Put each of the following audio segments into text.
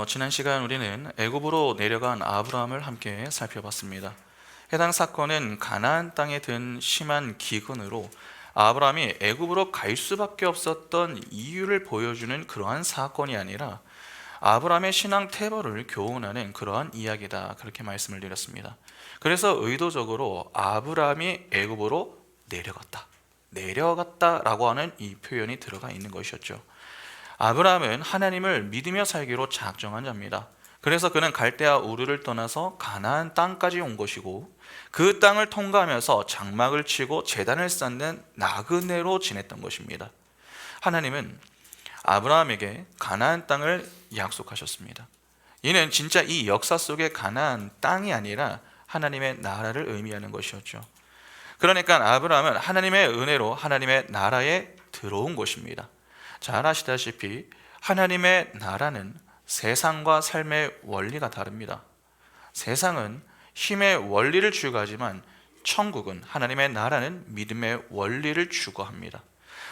지난 시간 우리는 애굽으로 내려간 아브라함을 함께 살펴봤습니다. 해당 사건은 가나안 땅에 든 심한 기근으로 아브라함이 애굽으로 갈 수밖에 없었던 이유를 보여주는 그러한 사건이 아니라 아브라함의 신앙 태보를 교훈하는 그러한 이야기다, 그렇게 말씀을 드렸습니다. 그래서 의도적으로 아브라함이 애굽으로 내려갔다라고 하는 이 표현이 들어가 있는 것이었죠. 아브라함은 하나님을 믿으며 살기로 작정한 자입니다. 그래서 그는 갈대아 우르를 떠나서 가나안 땅까지 온 것이고, 그 땅을 통과하면서 장막을 치고 제단을 쌓는 나그네로 지냈던 것입니다. 하나님은 아브라함에게 가나안 땅을 약속하셨습니다. 이는 진짜 이 역사 속의 가나안 땅이 아니라 하나님의 나라를 의미하는 것이었죠. 그러니까 아브라함은 하나님의 은혜로 하나님의 나라에 들어온 것입니다. 잘 아시다시피 하나님의 나라는 세상과 삶의 원리가 다릅니다. 세상은 힘의 원리를 추구하지만 천국은, 하나님의 나라는 믿음의 원리를 추구합니다.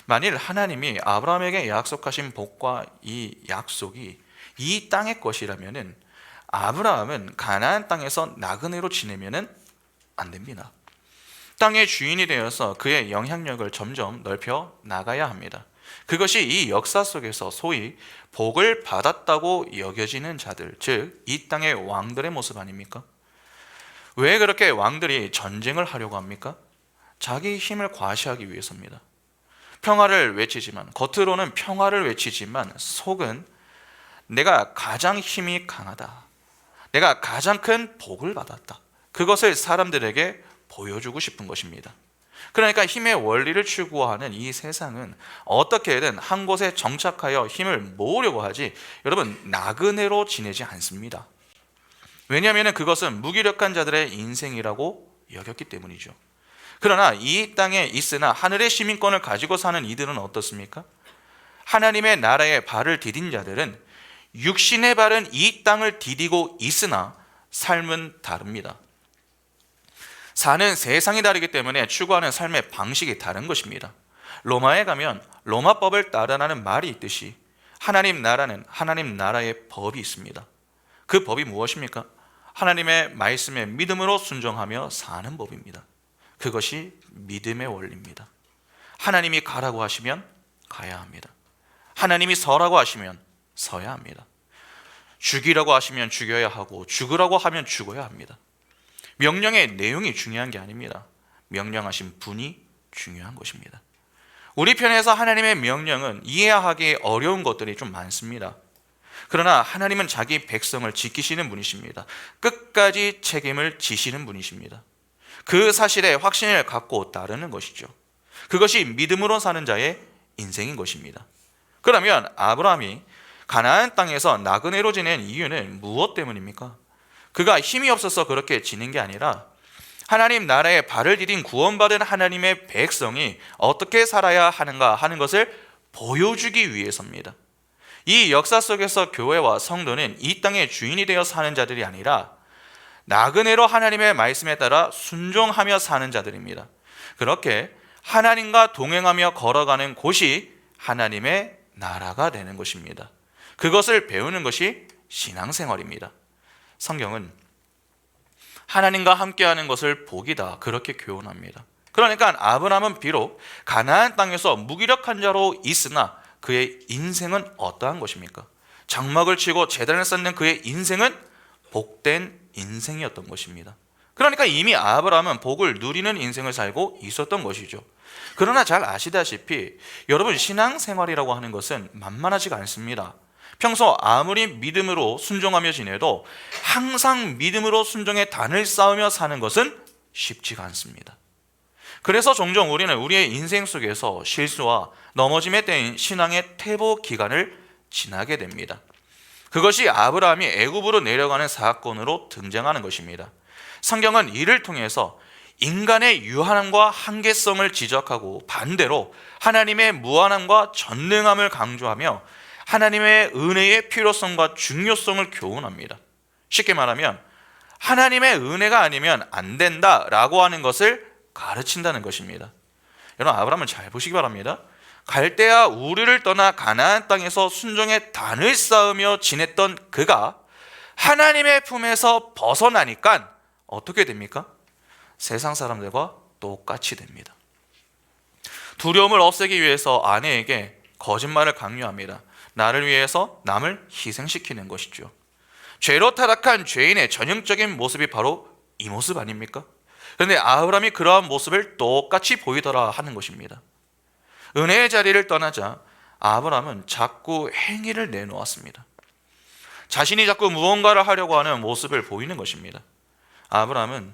만일 하나님이 아브라함에게 약속하신 복과 이 약속이 이 땅의 것이라면 아브라함은 가나안 땅에서 나그네로 지내면 안 됩니다. 땅의 주인이 되어서 그의 영향력을 점점 넓혀 나가야 합니다. 그것이 이 역사 속에서 소위 복을 받았다고 여겨지는 자들, 즉 이 땅의 왕들의 모습 아닙니까? 왜 그렇게 왕들이 전쟁을 하려고 합니까? 자기 힘을 과시하기 위해서입니다. 평화를 외치지만, 겉으로는 평화를 외치지만 속은 내가 가장 힘이 강하다, 내가 가장 큰 복을 받았다, 그것을 사람들에게 보여주고 싶은 것입니다. 그러니까 힘의 원리를 추구하는 이 세상은 어떻게든 한 곳에 정착하여 힘을 모으려고 하지, 여러분, 나그네로 지내지 않습니다. 왜냐하면 그것은 무기력한 자들의 인생이라고 여겼기 때문이죠. 그러나 이 땅에 있으나 하늘의 시민권을 가지고 사는 이들은 어떻습니까? 하나님의 나라에 발을 디딘 자들은 육신의 발은 이 땅을 디디고 있으나 삶은 다릅니다. 사는 세상이 다르기 때문에 추구하는 삶의 방식이 다른 것입니다. 로마에 가면 로마법을 따르라는 말이 있듯이 하나님 나라는 하나님 나라의 법이 있습니다. 그 법이 무엇입니까? 하나님의 말씀에 믿음으로 순종하며 사는 법입니다. 그것이 믿음의 원리입니다. 하나님이 가라고 하시면 가야 합니다. 하나님이 서라고 하시면 서야 합니다. 죽이라고 하시면 죽여야 하고, 죽으라고 하면 죽어야 합니다. 명령의 내용이 중요한 게 아닙니다. 명령하신 분이 중요한 것입니다. 우리 편에서 하나님의 명령은 이해하기 어려운 것들이 좀 많습니다. 그러나 하나님은 자기 백성을 지키시는 분이십니다. 끝까지 책임을 지시는 분이십니다. 그 사실에 확신을 갖고 따르는 것이죠. 그것이 믿음으로 사는 자의 인생인 것입니다. 그러면 아브라함이 가나안 땅에서 나그네로 지낸 이유는 무엇 때문입니까? 그가 힘이 없어서 그렇게 지낸 게 아니라 하나님 나라에 발을 디딘 구원받은 하나님의 백성이 어떻게 살아야 하는가 하는 것을 보여주기 위해서입니다. 이 역사 속에서 교회와 성도는 이 땅의 주인이 되어 사는 자들이 아니라 나그네로 하나님의 말씀에 따라 순종하며 사는 자들입니다. 그렇게 하나님과 동행하며 걸어가는 곳이 하나님의 나라가 되는 것입니다. 그것을 배우는 것이 신앙생활입니다. 성경은 하나님과 함께하는 것을 복이다, 그렇게 교훈합니다. 그러니까 아브라함은 비록 가나안 땅에서 무기력한 자로 있으나 그의 인생은 어떠한 것입니까? 장막을 치고 제단을 쌓는 그의 인생은 복된 인생이었던 것입니다. 그러니까 이미 아브라함은 복을 누리는 인생을 살고 있었던 것이죠. 그러나 잘 아시다시피 여러분, 신앙생활이라고 하는 것은 만만하지가 않습니다. 평소 아무리 믿음으로 순종하며 지내도 항상 믿음으로 순종의 단을 쌓으며 사는 것은 쉽지가 않습니다. 그래서 종종 우리는 우리의 인생 속에서 실수와 넘어짐에 때인 신앙의 퇴보 기간을 지나게 됩니다. 그것이 아브라함이 애굽으로 내려가는 사건으로 등장하는 것입니다. 성경은 이를 통해서 인간의 유한함과 한계성을 지적하고 반대로 하나님의 무한함과 전능함을 강조하며 하나님의 은혜의 필요성과 중요성을 교훈합니다. 쉽게 말하면 하나님의 은혜가 아니면 안 된다라고 하는 것을 가르친다는 것입니다. 여러분, 아브라함을 잘 보시기 바랍니다. 갈대아 우르를 떠나 가나안 땅에서 순종의 단을 쌓으며 지냈던 그가 하나님의 품에서 벗어나니까 어떻게 됩니까? 세상 사람들과 똑같이 됩니다. 두려움을 없애기 위해서 아내에게 거짓말을 강요합니다. 나를 위해서 남을 희생시키는 것이죠. 죄로 타락한 죄인의 전형적인 모습이 바로 이 모습 아닙니까? 그런데 아브라함이 그러한 모습을 똑같이 보이더라 하는 것입니다. 은혜의 자리를 떠나자 아브라함은 자꾸 행위를 내놓았습니다. 자신이 자꾸 무언가를 하려고 하는 모습을 보이는 것입니다. 아브라함은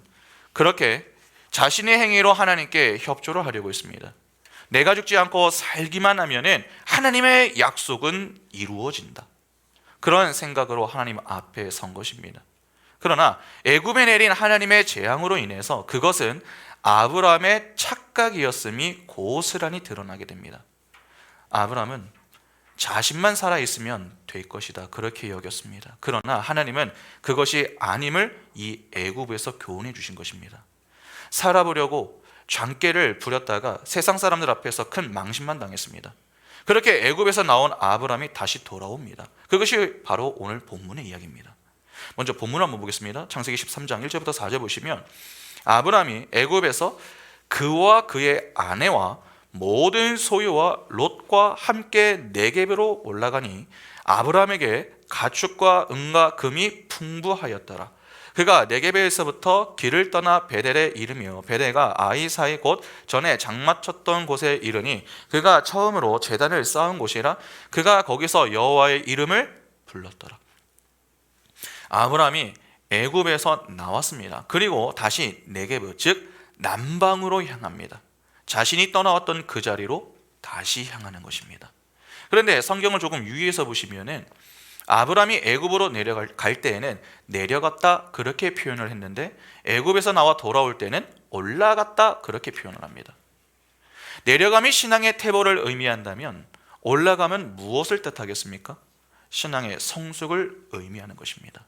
그렇게 자신의 행위로 하나님께 협조를 하려고 했습니다. 내가 죽지 않고 살기만 하면은 하나님의 약속은 이루어진다. 그런 생각으로 하나님 앞에 선 것입니다. 그러나 애굽에 내린 하나님의 재앙으로 인해서 그것은 아브라함의 착각이었음이 고스란히 드러나게 됩니다. 아브라함은 자신만 살아있으면 될 것이다 그렇게 여겼습니다. 그러나 하나님은 그것이 아님을 이 애굽에서 교훈해 주신 것입니다. 살아보려고 장깨를 부렸다가 세상 사람들 앞에서 큰 망신만 당했습니다. 그렇게 애굽에서 나온 아브라함이 다시 돌아옵니다. 그것이 바로 오늘 본문의 이야기입니다. 먼저 본문 한번 보겠습니다. 창세기 13장 1절부터 4절 보시면 아브라함이 애굽에서 그와 그의 아내와 모든 소유와 롯과 함께 네겝으로 올라가니 아브라함에게 가축과 은과 금이 풍부하였더라. 그가 네겝에서부터 길을 떠나 베델에 이르며 베델가 아이사이 곧 전에 장마쳤던 곳에 이르니 그가 처음으로 제단을 쌓은 곳이라 그가 거기서 여호와의 이름을 불렀더라. 아브라함이 애굽에서 나왔습니다. 그리고 다시 네겝 즉 남방으로 향합니다. 자신이 떠나왔던 그 자리로 다시 향하는 것입니다. 그런데 성경을 조금 유의해서 보시면은 아브라함이 애굽으로 내려갈 때에는 내려갔다 그렇게 표현을 했는데 애굽에서 나와 돌아올 때는 올라갔다 그렇게 표현을 합니다. 내려감이 신앙의 태보를 의미한다면 올라감은 무엇을 뜻하겠습니까? 신앙의 성숙을 의미하는 것입니다.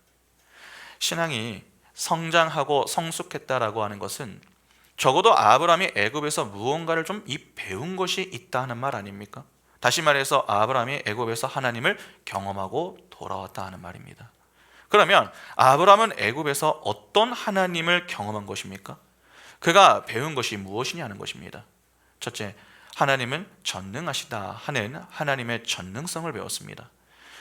신앙이 성장하고 성숙했다라고 하는 것은 적어도 아브라함이 애굽에서 무언가를 좀 배운 것이 있다 하는 말 아닙니까? 다시 말해서 아브라함이 애굽에서 하나님을 경험하고 돌아왔다 하는 말입니다. 그러면 아브라함은 애굽에서 어떤 하나님을 경험한 것입니까? 그가 배운 것이 무엇이냐 하는 것입니다. 첫째, 하나님은 전능하시다 하는 하나님의 전능성을 배웠습니다.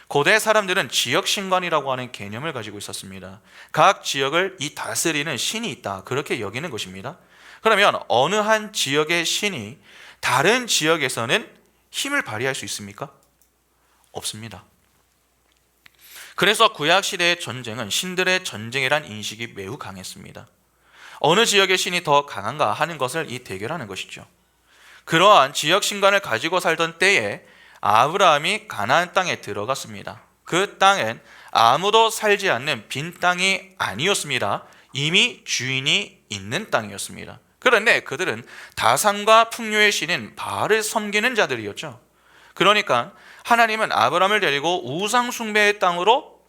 고대 사람들은 지역신관이라고 하는 개념을 가지고 있었습니다. 각 지역을 이 다스리는 신이 있다 그렇게 여기는 것입니다. 그러면 어느 한 지역의 신이 다른 지역에서는 힘을 발휘할 수 있습니까? 없습니다. 그래서 구약시대의 전쟁은 신들의 전쟁이란 인식이 매우 강했습니다. 어느 지역의 신이 더 강한가 하는 것을 이 대결하는 것이죠. 그러한 지역 신관을 가지고 살던 때에 아브라함이 가나안 땅에 들어갔습니다. 그 땅은 아무도 살지 않는 빈 땅이 아니었습니다. 이미 주인이 있는 땅이었습니다. 그런데 그들은 다산과 풍요의 신인 바알을 섬기는 자들이었죠. 그러니까 하나님은 아브라함을 데리고 우상 숭배의 땅으로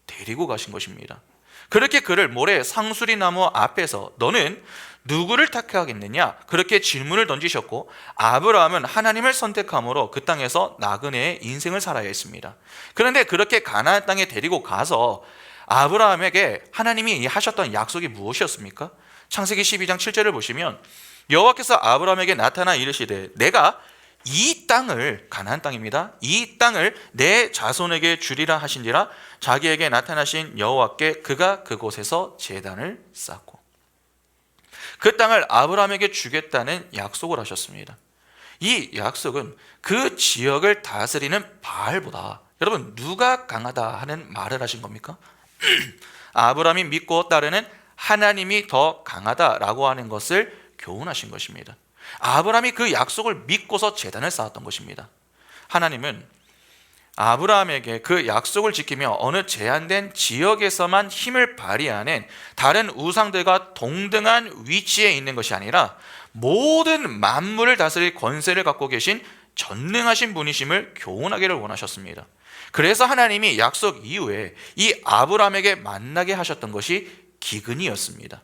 데리고 가신 것입니다. 그렇게 그를 모래 상수리 나무 앞에서 너는 누구를 택하겠느냐 그렇게 질문을 던지셨고 아브라함은 하나님을 선택함으로 그 땅에서 나그네의 인생을 살아야 했습니다. 그런데 그렇게 가나안 땅에 데리고 가서 아브라함에게 하나님이 하셨던 약속이 무엇이었습니까? 창세기 12장 7절을 보시면 여호와께서 아브라함에게 나타나 이르시되 내가 이 땅을 가나안 땅입니다. 이 땅을 내 자손에게 주리라 하신지라 자기에게 나타나신 여호와께 그가 그곳에서 제단을 쌓고 그 땅을 아브라함에게 주겠다는 약속을 하셨습니다. 이 약속은 그 지역을 다스리는 바알보다 여러분 누가 강하다 하는 말을 하신 겁니까? 아브라함이 믿고 따르는 하나님이 더 강하다라고 하는 것을 교훈하신 것입니다. 아브라함이 그 약속을 믿고서 제단을 쌓았던 것입니다. 하나님은 아브라함에게 그 약속을 지키며 어느 제한된 지역에서만 힘을 발휘하는 다른 우상들과 동등한 위치에 있는 것이 아니라 모든 만물을 다스릴 권세를 갖고 계신 전능하신 분이심을 교훈하기를 원하셨습니다. 그래서 하나님이 약속 이후에 이 아브라함에게 만나게 하셨던 것이 기근이었습니다.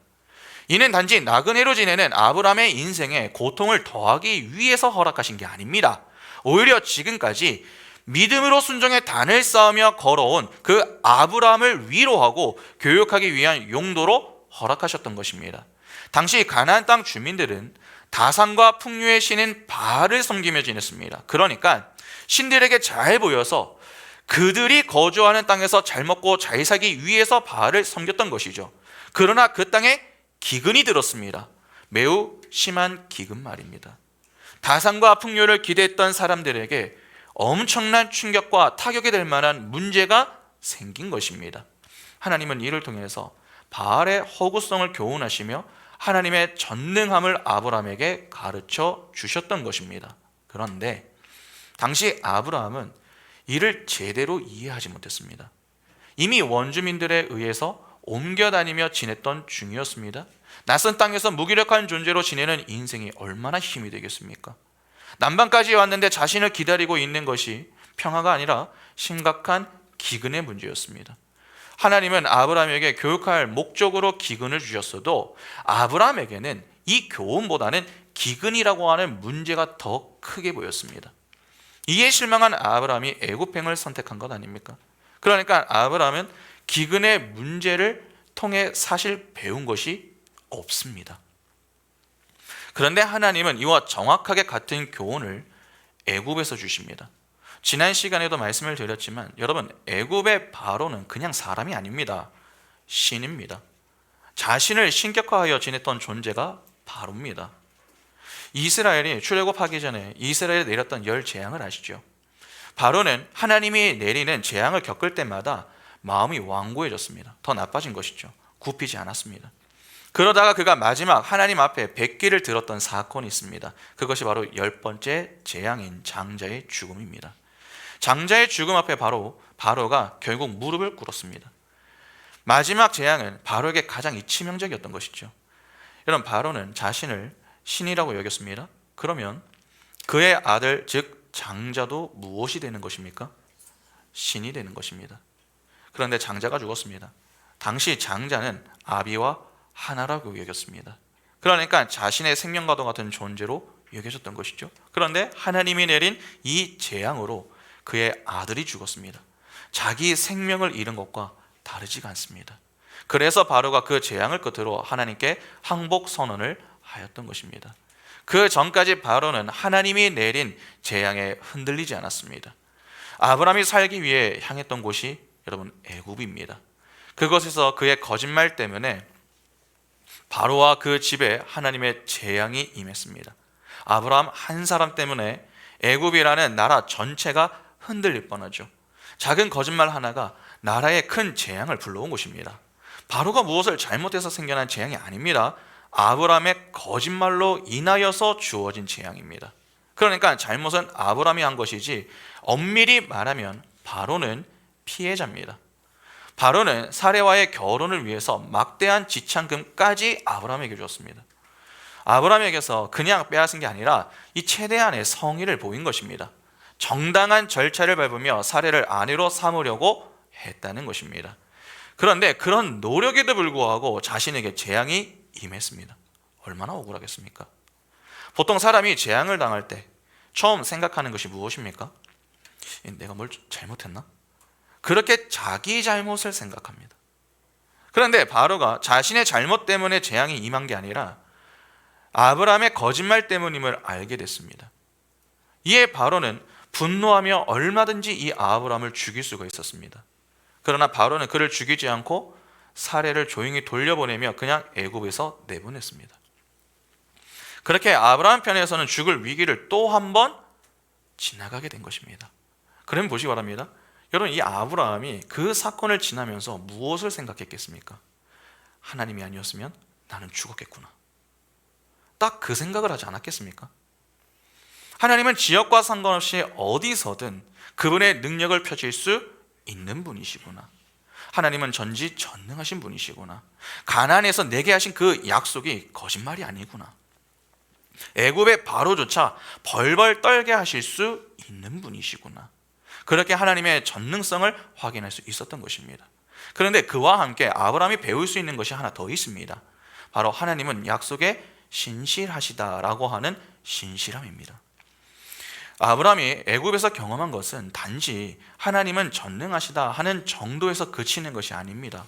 이는 단지 나그네로 지내는 아브라함의 인생에 고통을 더하기 위해서 허락하신 게 아닙니다. 오히려 지금까지 믿음으로 순종의 단을 쌓으며 걸어온 그 아브라함을 위로하고 교육하기 위한 용도로 허락하셨던 것입니다. 당시 가나안 땅 주민들은 다산과 풍류의 신인 바알을 섬기며 지냈습니다. 그러니까 신들에게 잘 보여서 그들이 거주하는 땅에서 잘 먹고 잘 살기 위해서 바알을 섬겼던 것이죠. 그러나 그 땅에 기근이 들었습니다. 매우 심한 기근 말입니다. 다산과 풍요를 기대했던 사람들에게 엄청난 충격과 타격이 될 만한 문제가 생긴 것입니다. 하나님은 이를 통해서 바알의 허구성을 교훈하시며 하나님의 전능함을 아브라함에게 가르쳐 주셨던 것입니다. 그런데 당시 아브라함은 이를 제대로 이해하지 못했습니다. 이미 원주민들에 의해서 옮겨 다니며 지냈던 중이었습니다. 낯선 땅에서 무기력한 존재로 지내는 인생이 얼마나 힘이 되겠습니까? 남방까지 왔는데 자신을 기다리고 있는 것이 평화가 아니라 심각한 기근의 문제였습니다. 하나님은 아브라함에게 교육할 목적으로 기근을 주셨어도 아브라함에게는 이 교훈보다는 기근이라고 하는 문제가 더 크게 보였습니다. 이에 실망한 아브라함이 애굽행을 선택한 것 아닙니까? 그러니까 아브라함은 기근의 문제를 통해 사실 배운 것이 없습니다. 그런데 하나님은 이와 정확하게 같은 교훈을 애굽에서 주십니다. 지난 시간에도 말씀을 드렸지만 여러분, 애굽의 바로는 그냥 사람이 아닙니다. 신입니다. 자신을 신격화하여 지냈던 존재가 바로입니다. 이스라엘이 출애굽하기 전에 이스라엘에 내렸던 10재앙을 아시죠? 바로는 하나님이 내리는 재앙을 겪을 때마다 마음이 완고해졌습니다. 더 나빠진 것이죠. 굽히지 않았습니다. 그러다가 그가 마지막 하나님 앞에 백기를 들었던 사건이 있습니다. 그것이 바로 10번째 재앙인 장자의 죽음입니다. 장자의 죽음 앞에 바로가 결국 무릎을 꿇었습니다. 마지막 재앙은 바로에게 가장 치명적이었던 것이죠. 여러분, 바로는 자신을 신이라고 여겼습니다. 그러면 그의 아들 즉 장자도 무엇이 되는 것입니까? 신이 되는 것입니다. 그런데 장자가 죽었습니다. 당시 장자는 아비와 하나라고 여겼습니다. 그러니까 자신의 생명과도 같은 존재로 여겨졌던 것이죠. 그런데 하나님이 내린 이 재앙으로 그의 아들이 죽었습니다. 자기 생명을 잃은 것과 다르지가 않습니다. 그래서 바로가 그 재앙을 끝으로 하나님께 항복 선언을 하였던 것입니다. 그 전까지 바로는 하나님이 내린 재앙에 흔들리지 않았습니다. 아브라함이 살기 위해 향했던 곳이 여러분 애굽입니다. 그것에서 그의 거짓말 때문에 바로와 그 집에 하나님의 재앙이 임했습니다. 아브라함 한 사람 때문에 애굽이라는 나라 전체가 흔들릴 뻔하죠. 작은 거짓말 하나가 나라에 큰 재앙을 불러온 것입니다. 바로가 무엇을 잘못해서 생겨난 재앙이 아닙니다. 아브라함의 거짓말로 인하여서 주어진 재앙입니다. 그러니까 잘못은 아브라함이 한 것이지 엄밀히 말하면 바로는 피해자입니다. 바로는 사레와의 결혼을 위해서 막대한 지참금까지 아브라함에게 줬습니다. 아브라함에게서 그냥 빼앗은 게 아니라 이 최대한의 성의를 보인 것입니다. 정당한 절차를 밟으며 사레를 아내로 삼으려고 했다는 것입니다. 그런데 그런 노력에도 불구하고 자신에게 재앙이 임했습니다. 얼마나 억울하겠습니까? 보통 사람이 재앙을 당할 때 처음 생각하는 것이 무엇입니까? 내가 뭘 잘못했나? 그렇게 자기 잘못을 생각합니다. 그런데 바로가 자신의 잘못 때문에 재앙이 임한 게 아니라 아브라함의 거짓말 때문임을 알게 됐습니다. 이에 바로는 분노하며 얼마든지 이 아브라함을 죽일 수가 있었습니다. 그러나 바로는 그를 죽이지 않고 사레를 조용히 돌려보내며 그냥 애굽에서 내보냈습니다. 그렇게 아브라함 편에서는 죽을 위기를 또 한 번 지나가게 된 것입니다. 그럼 보시기 바랍니다. 여러분, 이 아브라함이 그 사건을 지나면서 무엇을 생각했겠습니까? 하나님이 아니었으면 나는 죽었겠구나. 딱 그 생각을 하지 않았겠습니까? 하나님은 지역과 상관없이 어디서든 그분의 능력을 펼칠 수 있는 분이시구나. 하나님은 전지전능하신 분이시구나. 가나안에서 내게 하신 그 약속이 거짓말이 아니구나. 애굽의 바로조차 벌벌 떨게 하실 수 있는 분이시구나. 그렇게 하나님의 전능성을 확인할 수 있었던 것입니다. 그런데 그와 함께 아브라함이 배울 수 있는 것이 하나 더 있습니다. 바로 하나님은 약속에 신실하시다라고 하는 신실함입니다. 아브라함이 애굽에서 경험한 것은 단지 하나님은 전능하시다 하는 정도에서 그치는 것이 아닙니다.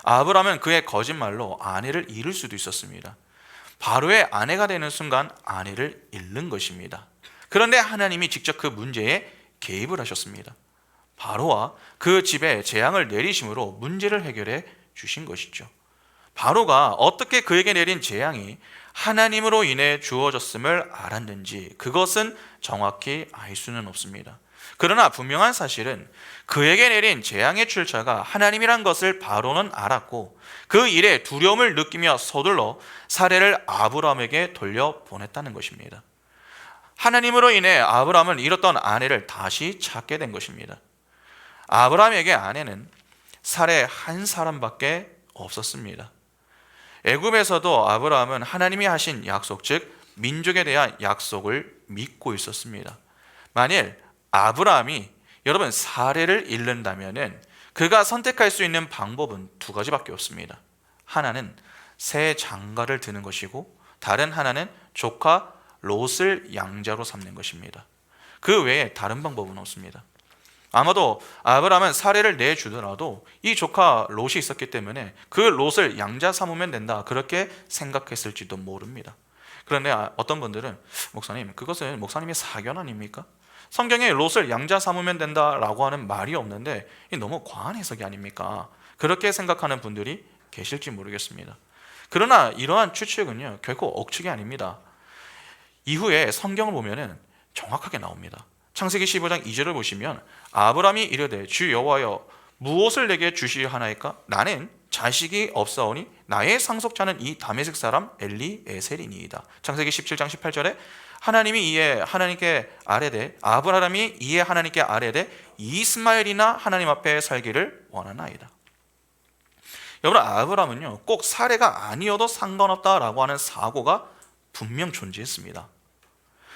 아브라함은 그의 거짓말로 아내를 잃을 수도 있었습니다. 바로의 아내가 되는 순간 아내를 잃는 것입니다. 그런데 하나님이 직접 그 문제에 개입을 하셨습니다. 바로와 그 집에 재앙을 내리심으로 문제를 해결해 주신 것이죠. 바로가 어떻게 그에게 내린 재앙이 하나님으로 인해 주어졌음을 알았는지 그것은 정확히 알 수는 없습니다. 그러나 분명한 사실은 그에게 내린 재앙의 출처가 하나님이란 것을 바로는 알았고 그 일에 두려움을 느끼며 서둘러 사례를 아브라함에게 돌려보냈다는 것입니다. 하나님으로 인해 아브라함은 잃었던 아내를 다시 찾게 된 것입니다. 아브라함에게 아내는 사례 한 사람밖에 없었습니다. 애굽에서도 아브라함은 하나님이 하신 약속, 즉 민족에 대한 약속을 믿고 있었습니다. 만일 아브라함이 여러분 사례를 잃는다면 그가 선택할 수 있는 방법은 두 가지밖에 없습니다. 하나는 새 장가를 드는 것이고 다른 하나는 조카 롯을 양자로 삼는 것입니다. 그 외에 다른 방법은 없습니다. 아마도 아브라함은 사례를 내주더라도 이 조카 롯이 있었기 때문에 그 롯을 양자 삼으면 된다 그렇게 생각했을지도 모릅니다. 그런데 어떤 분들은 목사님 그것은 목사님의 사견 아닙니까? 성경에 롯을 양자 삼으면 된다라고 하는 말이 없는데 너무 과한 해석이 아닙니까? 그렇게 생각하는 분들이 계실지 모르겠습니다. 그러나 이러한 추측은요 결코 억측이 아닙니다. 이후에 성경을 보면은 정확하게 나옵니다. 창세기 15장 2절을 보시면 아브라함이 이르되 주 여호와여 무엇을 내게 주시하나이까? 나는 자식이 없사오니 나의 상속자는 이 다메섹 사람 엘리에셀이니이다. 창세기 17장 18절에 아브라함이 이에 하나님께 아뢰되 이스마엘이나 하나님 앞에 살기를 원하나이다. 여러분 아브라함은요 꼭 사례가 아니어도 상관없다라고 하는 사고가 분명 존재했습니다.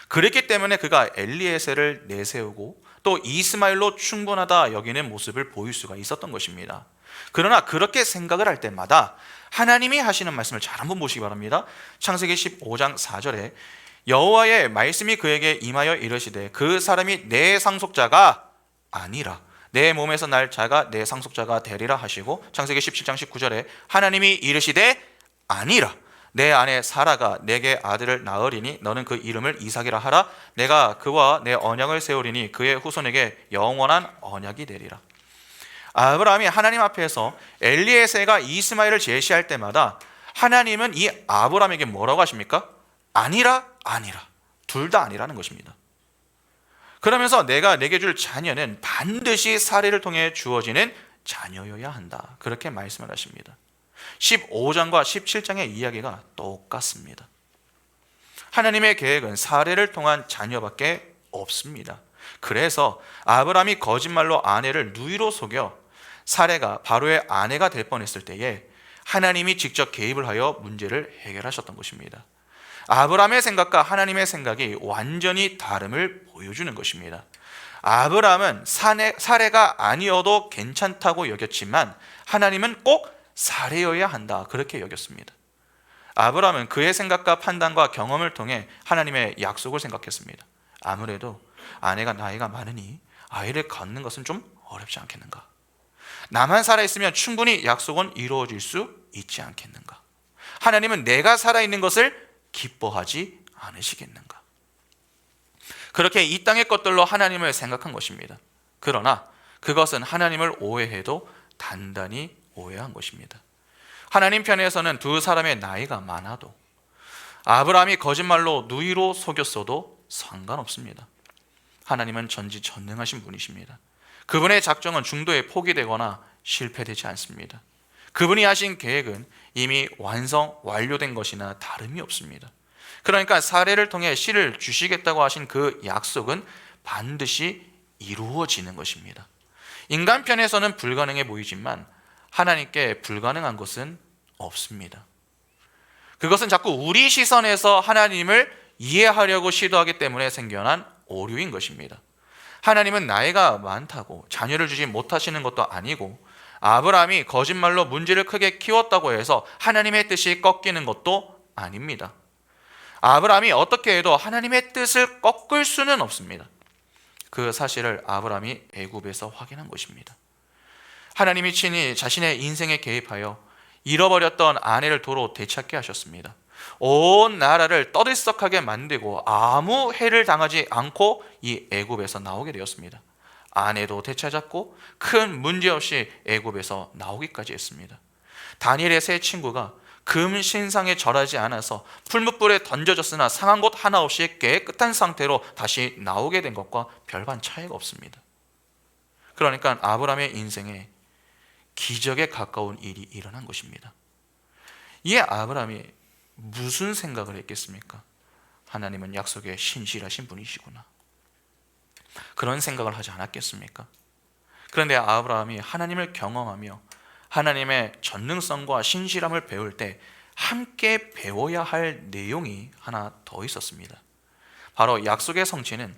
그랬기 때문에 그가 엘리에셀을 내세우고 또 이스마엘로 충분하다 여기는 모습을 보일 수가 있었던 것입니다. 그러나 그렇게 생각을 할 때마다 하나님이 하시는 말씀을 잘 한번 보시기 바랍니다. 창세기 15장 4절에 여호와의 말씀이 그에게 임하여 이르시되 그 사람이 내 상속자가 아니라 내 몸에서 날 자가 내 상속자가 되리라 하시고 창세기 17장 19절에 하나님이 이르시되 아니라 내 아내 사라가 내게 아들을 낳으리니 너는 그 이름을 이삭이라 하라. 내가 그와 내 언약을 세우리니 그의 후손에게 영원한 언약이 되리라. 아브라함이 하나님 앞에서 엘리에셀과 이스마엘을 제시할 때마다 하나님은 이 아브라함에게 뭐라고 하십니까? 아니라 둘 다 아니라는 것입니다. 그러면서 내가 내게 줄 자녀는 반드시 사례를 통해 주어지는 자녀여야 한다 그렇게 말씀을 하십니다. 15장과 17장의 이야기가 똑같습니다. 하나님의 계획은 사례를 통한 자녀밖에 없습니다. 그래서 아브라함이 거짓말로 아내를 누이로 속여 사례가 바로의 아내가 될 뻔했을 때에 하나님이 직접 개입을 하여 문제를 해결하셨던 것입니다. 아브라함의 생각과 하나님의 생각이 완전히 다름을 보여주는 것입니다. 아브라함은 사례가 아니어도 괜찮다고 여겼지만 하나님은 꼭 사례여야 한다 그렇게 여겼습니다. 아브라함은 그의 생각과 판단과 경험을 통해 하나님의 약속을 생각했습니다. 아무래도 아내가 나이가 많으니 아이를 갖는 것은 좀 어렵지 않겠는가? 나만 살아있으면 충분히 약속은 이루어질 수 있지 않겠는가? 하나님은 내가 살아있는 것을 기뻐하지 않으시겠는가? 그렇게 이 땅의 것들로 하나님을 생각한 것입니다. 그러나 그것은 하나님을 오해해도 단단히 오해한 것입니다. 하나님 편에서는 두 사람의 나이가 많아도 아브라함이 거짓말로 누이로 속였어도 상관없습니다. 하나님은 전지전능하신 분이십니다. 그분의 작정은 중도에 포기되거나 실패되지 않습니다. 그분이 하신 계획은 이미 완료된 것이나 다름이 없습니다. 그러니까 사례를 통해 씨를 주시겠다고 하신 그 약속은 반드시 이루어지는 것입니다. 인간 편에서는 불가능해 보이지만 하나님께 불가능한 것은 없습니다. 그것은 자꾸 우리 시선에서 하나님을 이해하려고 시도하기 때문에 생겨난 오류인 것입니다. 하나님은 나이가 많다고 자녀를 주지 못하시는 것도 아니고 아브라함이 거짓말로 문제를 크게 키웠다고 해서 하나님의 뜻이 꺾이는 것도 아닙니다. 아브라함이 어떻게 해도 하나님의 뜻을 꺾을 수는 없습니다. 그 사실을 아브라함이 애굽에서 확인한 것입니다. 하나님이 친히 자신의 인생에 개입하여 잃어버렸던 아내를 도로 되찾게 하셨습니다. 온 나라를 떠들썩하게 만들고 아무 해를 당하지 않고 이 애굽에서 나오게 되었습니다. 아내도 되찾았고 큰 문제 없이 애굽에서 나오기까지 했습니다. 다니엘의 세 친구가 금 신상에 절하지 않아서 풀무불에 던져졌으나 상한 곳 하나 없이 깨끗한 상태로 다시 나오게 된 것과 별반 차이가 없습니다. 그러니까 아브라함의 인생에 기적에 가까운 일이 일어난 것입니다. 이에 아브라함이 무슨 생각을 했겠습니까? 하나님은 약속에 신실하신 분이시구나, 그런 생각을 하지 않았겠습니까? 그런데 아브라함이 하나님을 경험하며 하나님의 전능성과 신실함을 배울 때 함께 배워야 할 내용이 하나 더 있었습니다. 바로 약속의 성취는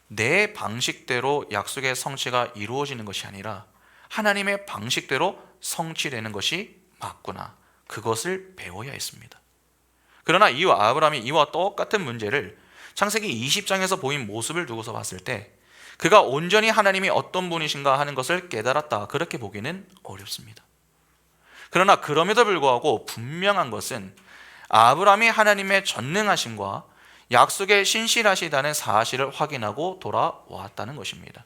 내 방식대로 약속의 성취가 이루어지는 것이 아니라 하나님의 방식대로 성취되는 것이 맞구나, 그것을 배워야 했습니다. 그러나 이후 아브라함이 이와 똑같은 문제를 창세기 20장에서 보인 모습을 두고서 봤을 때 그가 온전히 하나님이 어떤 분이신가 하는 것을 깨달았다, 그렇게 보기는 어렵습니다. 그러나 그럼에도 불구하고 분명한 것은 아브라함이 하나님의 전능하심과 약속에 신실하시다는 사실을 확인하고 돌아왔다는 것입니다.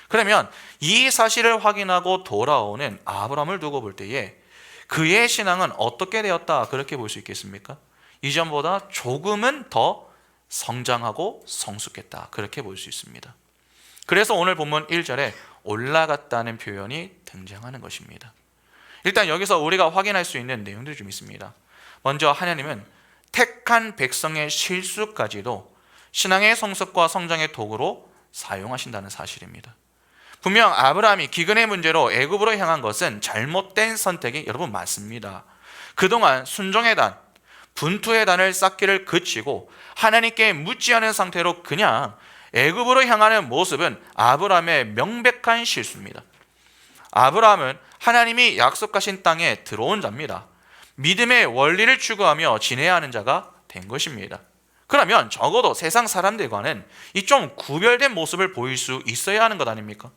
그러면 이 사실을 확인하고 돌아오는 아브라함을 두고 볼 때에 그의 신앙은 어떻게 되었다, 그렇게 볼 수 있겠습니까? 이전보다 조금은 더 성장하고 성숙했다, 그렇게 볼 수 있습니다. 그래서 오늘 본문 1절에 올라갔다는 표현이 등장하는 것입니다. 일단 여기서 우리가 확인할 수 있는 내용들이 좀 있습니다. 먼저 하나님은 택한 백성의 실수까지도 신앙의 성숙과 성장의 도구로 사용하신다는 사실입니다. 분명 아브라함이 기근의 문제로 애굽으로 향한 것은 잘못된 선택이 여러분 맞습니다. 그동안 순종의 단, 분투의 단을 쌓기를 그치고 하나님께 묻지 않은 상태로 그냥 애굽으로 향하는 모습은 아브라함의 명백한 실수입니다. 아브라함은 하나님이 약속하신 땅에 들어온 자입니다. 믿음의 원리를 추구하며 지내야 하는 자가 된 것입니다. 그러면 적어도 세상 사람들과는 이 좀 구별된 모습을 보일 수 있어야 하는 것 아닙니까?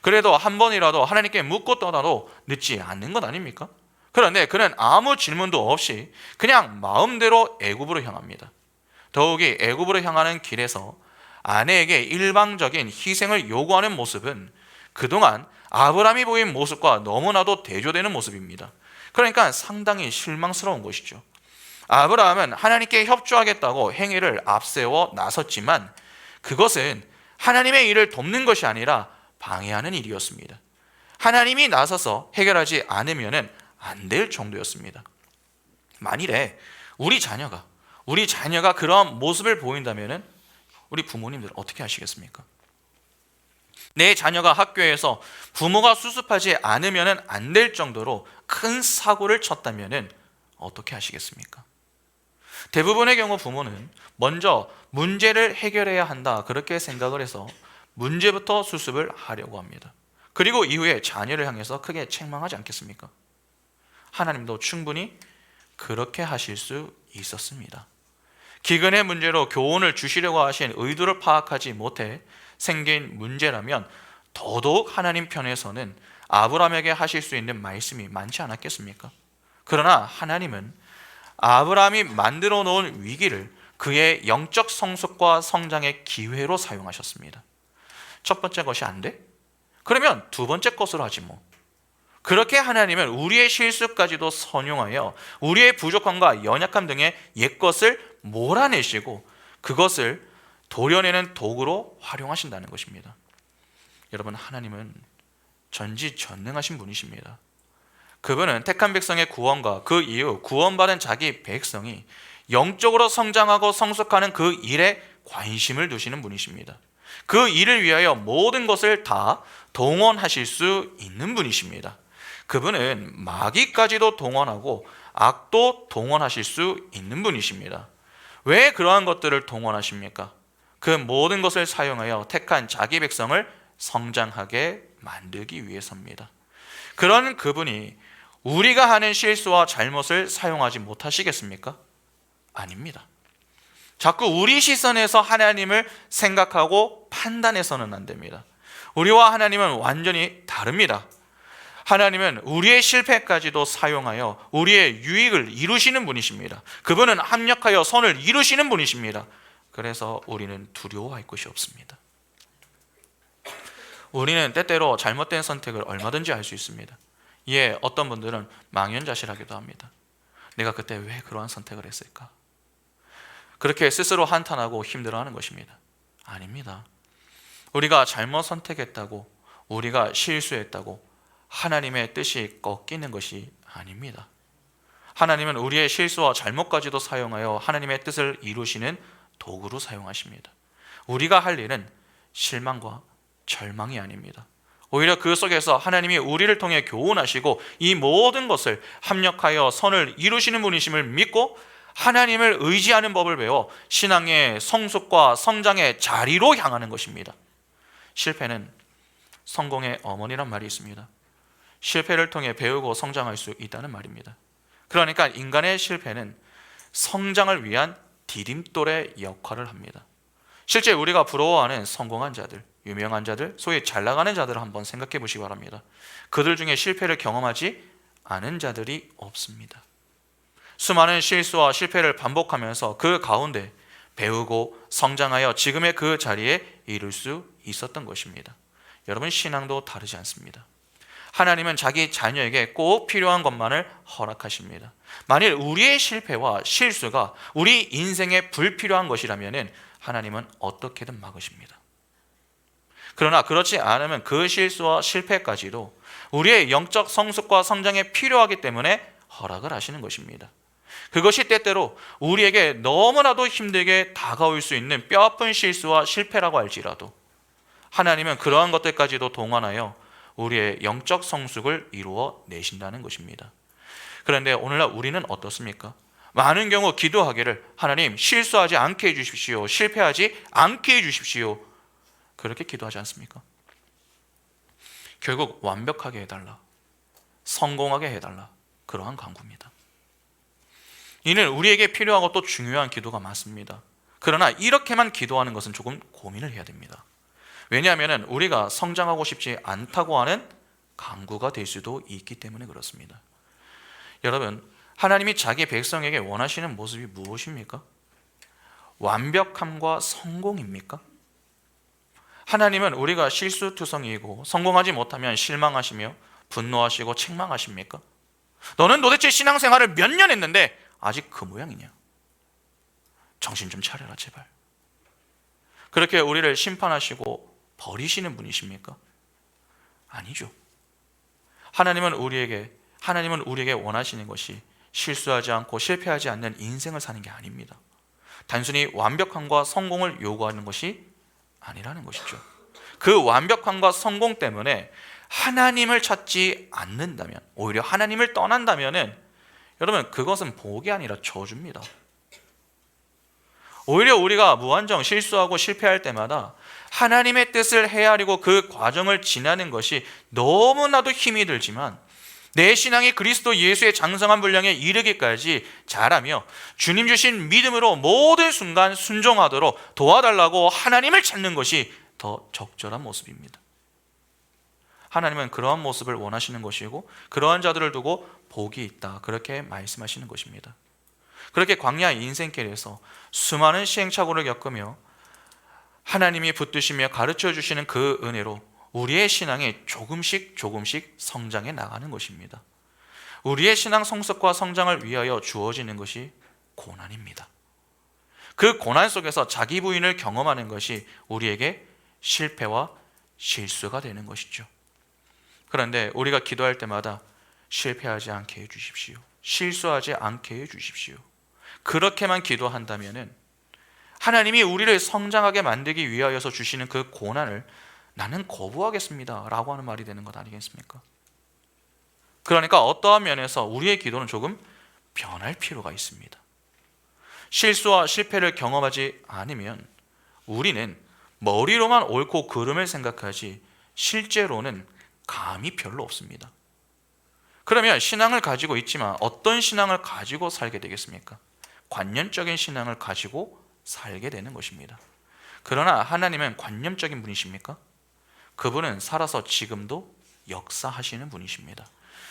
그래도 한 번이라도 하나님께 묻고 떠나도 늦지 않는 것 아닙니까? 그런데 그는 아무 질문도 없이 그냥 마음대로 애굽으로 향합니다. 더욱이 애굽으로 향하는 길에서 아내에게 일방적인 희생을 요구하는 모습은 그동안 아브라함이 보인 모습과 너무나도 대조되는 모습입니다. 그러니까 상당히 실망스러운 것이죠. 아브라함은 하나님께 협조하겠다고 행위를 앞세워 나섰지만 그것은 하나님의 일을 돕는 것이 아니라 방해하는 일이었습니다. 하나님이 나서서 해결하지 않으면 안 될 정도였습니다. 만일에 우리 자녀가 그런 모습을 보인다면 우리 부모님들 어떻게 하시겠습니까? 내 자녀가 학교에서 부모가 수습하지 않으면 안 될 정도로 큰 사고를 쳤다면 어떻게 하시겠습니까? 대부분의 경우 부모는 먼저 문제를 해결해야 한다, 그렇게 생각을 해서 문제부터 수습을 하려고 합니다. 그리고 이후에 자녀를 향해서 크게 책망하지 않겠습니까? 하나님도 충분히 그렇게 하실 수 있었습니다. 기근의 문제로 교훈을 주시려고 하신 의도를 파악하지 못해 생긴 문제라면 더더욱 하나님 편에서는 아브라함에게 하실 수 있는 말씀이 많지 않았겠습니까? 그러나 하나님은 아브라함이 만들어 놓은 위기를 그의 영적 성숙과 성장의 기회로 사용하셨습니다. 첫 번째 것이 안 돼? 그러면 두 번째 것으로 하지 뭐. 그렇게 하나님은 우리의 실수까지도 선용하여 우리의 부족함과 연약함 등의 옛것을 몰아내시고 그것을 도려내는 도구로 활용하신다는 것입니다. 여러분, 하나님은 전지전능하신 분이십니다. 그분은 택한 백성의 구원과 그 이후 구원받은 자기 백성이 영적으로 성장하고 성숙하는 그 일에 관심을 두시는 분이십니다. 그 일을 위하여 모든 것을 다 동원하실 수 있는 분이십니다. 그분은 마귀까지도 동원하고 악도 동원하실 수 있는 분이십니다. 왜 그러한 것들을 동원하십니까? 그 모든 것을 사용하여 택한 자기 백성을 성장하게 만들기 위해서입니다. 그런 그분이 우리가 하는 실수와 잘못을 사용하지 못하시겠습니까? 아닙니다. 자꾸 우리 시선에서 하나님을 생각하고 판단해서는 안 됩니다. 우리와 하나님은 완전히 다릅니다. 하나님은 우리의 실패까지도 사용하여 우리의 유익을 이루시는 분이십니다. 그분은 합력하여 선을 이루시는 분이십니다. 그래서 우리는 두려워할 것이 없습니다. 우리는 때때로 잘못된 선택을 얼마든지 할 수 있습니다. 예, 어떤 분들은 망연자실하기도 합니다. 내가 그때 왜 그러한 선택을 했을까? 그렇게 스스로 한탄하고 힘들어하는 것입니다. 아닙니다. 우리가 잘못 선택했다고, 우리가 실수했다고 하나님의 뜻이 꺾이는 것이 아닙니다. 하나님은 우리의 실수와 잘못까지도 사용하여 하나님의 뜻을 이루시는 도구로 사용하십니다. 우리가 할 일은 실망과 절망이 아닙니다. 오히려 그 속에서 하나님이 우리를 통해 교훈하시고 이 모든 것을 합력하여 선을 이루시는 분이심을 믿고 하나님을 의지하는 법을 배워 신앙의 성숙과 성장의 자리로 향하는 것입니다. 실패는 성공의 어머니란 말이 있습니다. 실패를 통해 배우고 성장할 수 있다는 말입니다. 그러니까 인간의 실패는 성장을 위한 디딤돌의 역할을 합니다. 실제 우리가 부러워하는 성공한 자들, 유명한 자들, 소위 잘 나가는 자들을 한번 생각해 보시기 바랍니다. 그들 중에 실패를 경험하지 않은 자들이 없습니다. 수많은 실수와 실패를 반복하면서 그 가운데 배우고 성장하여 지금의 그 자리에 이를 수 있었던 것입니다. 여러분, 신앙도 다르지 않습니다. 하나님은 자기 자녀에게 꼭 필요한 것만을 허락하십니다. 만일 우리의 실패와 실수가 우리 인생에 불필요한 것이라면 하나님은 어떻게든 막으십니다. 그러나 그렇지 않으면 그 실수와 실패까지도 우리의 영적 성숙과 성장에 필요하기 때문에 허락을 하시는 것입니다. 그것이 때때로 우리에게 너무나도 힘들게 다가올 수 있는 뼈아픈 실수와 실패라고 할지라도 하나님은 그러한 것들까지도 동원하여 우리의 영적 성숙을 이루어 내신다는 것입니다. 그런데 오늘날 우리는 어떻습니까? 많은 경우 기도하기를 하나님 실수하지 않게 해주십시오, 실패하지 않게 해주십시오, 그렇게 기도하지 않습니까? 결국 완벽하게 해달라, 성공하게 해달라, 그러한 간구입니다. 이는 우리에게 필요하고 또 중요한 기도가 많습니다. 그러나 이렇게만 기도하는 것은 조금 고민을 해야 됩니다. 왜냐하면 우리가 성장하고 싶지 않다고 하는 간구가 될 수도 있기 때문에 그렇습니다. 여러분, 하나님이 자기 백성에게 원하시는 모습이 무엇입니까? 완벽함과 성공입니까? 하나님은 우리가 실수투성이고 성공하지 못하면 실망하시며 분노하시고 책망하십니까? 너는 도대체 신앙생활을 몇 년 했는데 아직 그 모양이냐? 정신 좀 차려라 제발. 그렇게 우리를 심판하시고 버리시는 분이십니까? 아니죠. 하나님은 우리에게 원하시는 것이 실수하지 않고 실패하지 않는 인생을 사는 게 아닙니다. 단순히 완벽함과 성공을 요구하는 것이 아니라는 것이죠. 그 완벽함과 성공 때문에 하나님을 찾지 않는다면, 오히려 하나님을 떠난다면 여러분, 그것은 복이 아니라 저주입니다. 오히려 우리가 무한정 실수하고 실패할 때마다 하나님의 뜻을 헤아리고 그 과정을 지나는 것이 너무나도 힘이 들지만 내 신앙이 그리스도 예수의 장성한 분량에 이르기까지 자라며 주님 주신 믿음으로 모든 순간 순종하도록 도와달라고 하나님을 찾는 것이 더 적절한 모습입니다. 하나님은 그러한 모습을 원하시는 것이고 그러한 자들을 두고 복이 있다, 그렇게 말씀하시는 것입니다. 그렇게 광야 인생길에서 수많은 시행착오를 겪으며 하나님이 붙드시며 가르쳐 주시는 그 은혜로 우리의 신앙이 조금씩 성장해 나가는 것입니다. 우리의 신앙 성숙과 성장을 위하여 주어지는 것이 고난입니다. 그 고난 속에서 자기 부인을 경험하는 것이 우리에게 실패와 실수가 되는 것이죠. 그런데 우리가 기도할 때마다 실패하지 않게 해주십시오, 실수하지 않게 해주십시오, 그렇게만 기도한다면 하나님이 우리를 성장하게 만들기 위하여서 주시는 그 고난을 나는 거부하겠습니다 라고 하는 말이 되는 것 아니겠습니까? 그러니까 어떠한 면에서 우리의 기도는 조금 변할 필요가 있습니다. 실수와 실패를 경험하지 않으면 우리는 머리로만 옳고 그름을 생각하지 실제로는 감이 별로 없습니다. 그러면 신앙을 가지고 있지만 어떤 신앙을 가지고 살게 되겠습니까? 관념적인 신앙을 가지고 살게 되는 것입니다. 그러나 하나님은 관념적인 분이십니까? 그분은 살아서 지금도 역사하시는 분이십니다.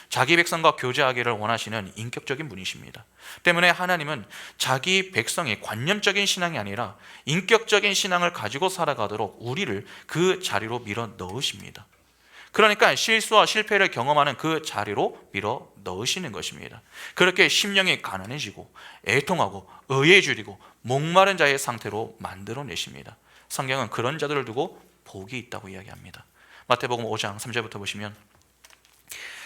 자기 백성과 교제하기를 원하시는 인격적인 분이십니다. 때문에 하나님은 자기 백성이 관념적인 신앙이 아니라 인격적인 신앙을 가지고 살아가도록 우리를 그 자리로 밀어 넣으십니다. 그러니까 실수와 실패를 경험하는 그 자리로 밀어 넣으시는 것입니다. 그렇게 심령이 가난해지고 애통하고 의에 줄이고 목마른 자의 상태로 만들어내십니다. 성경은 그런 자들을 두고 복이 있다고 이야기합니다. 마태복음 5장 3절부터 보시면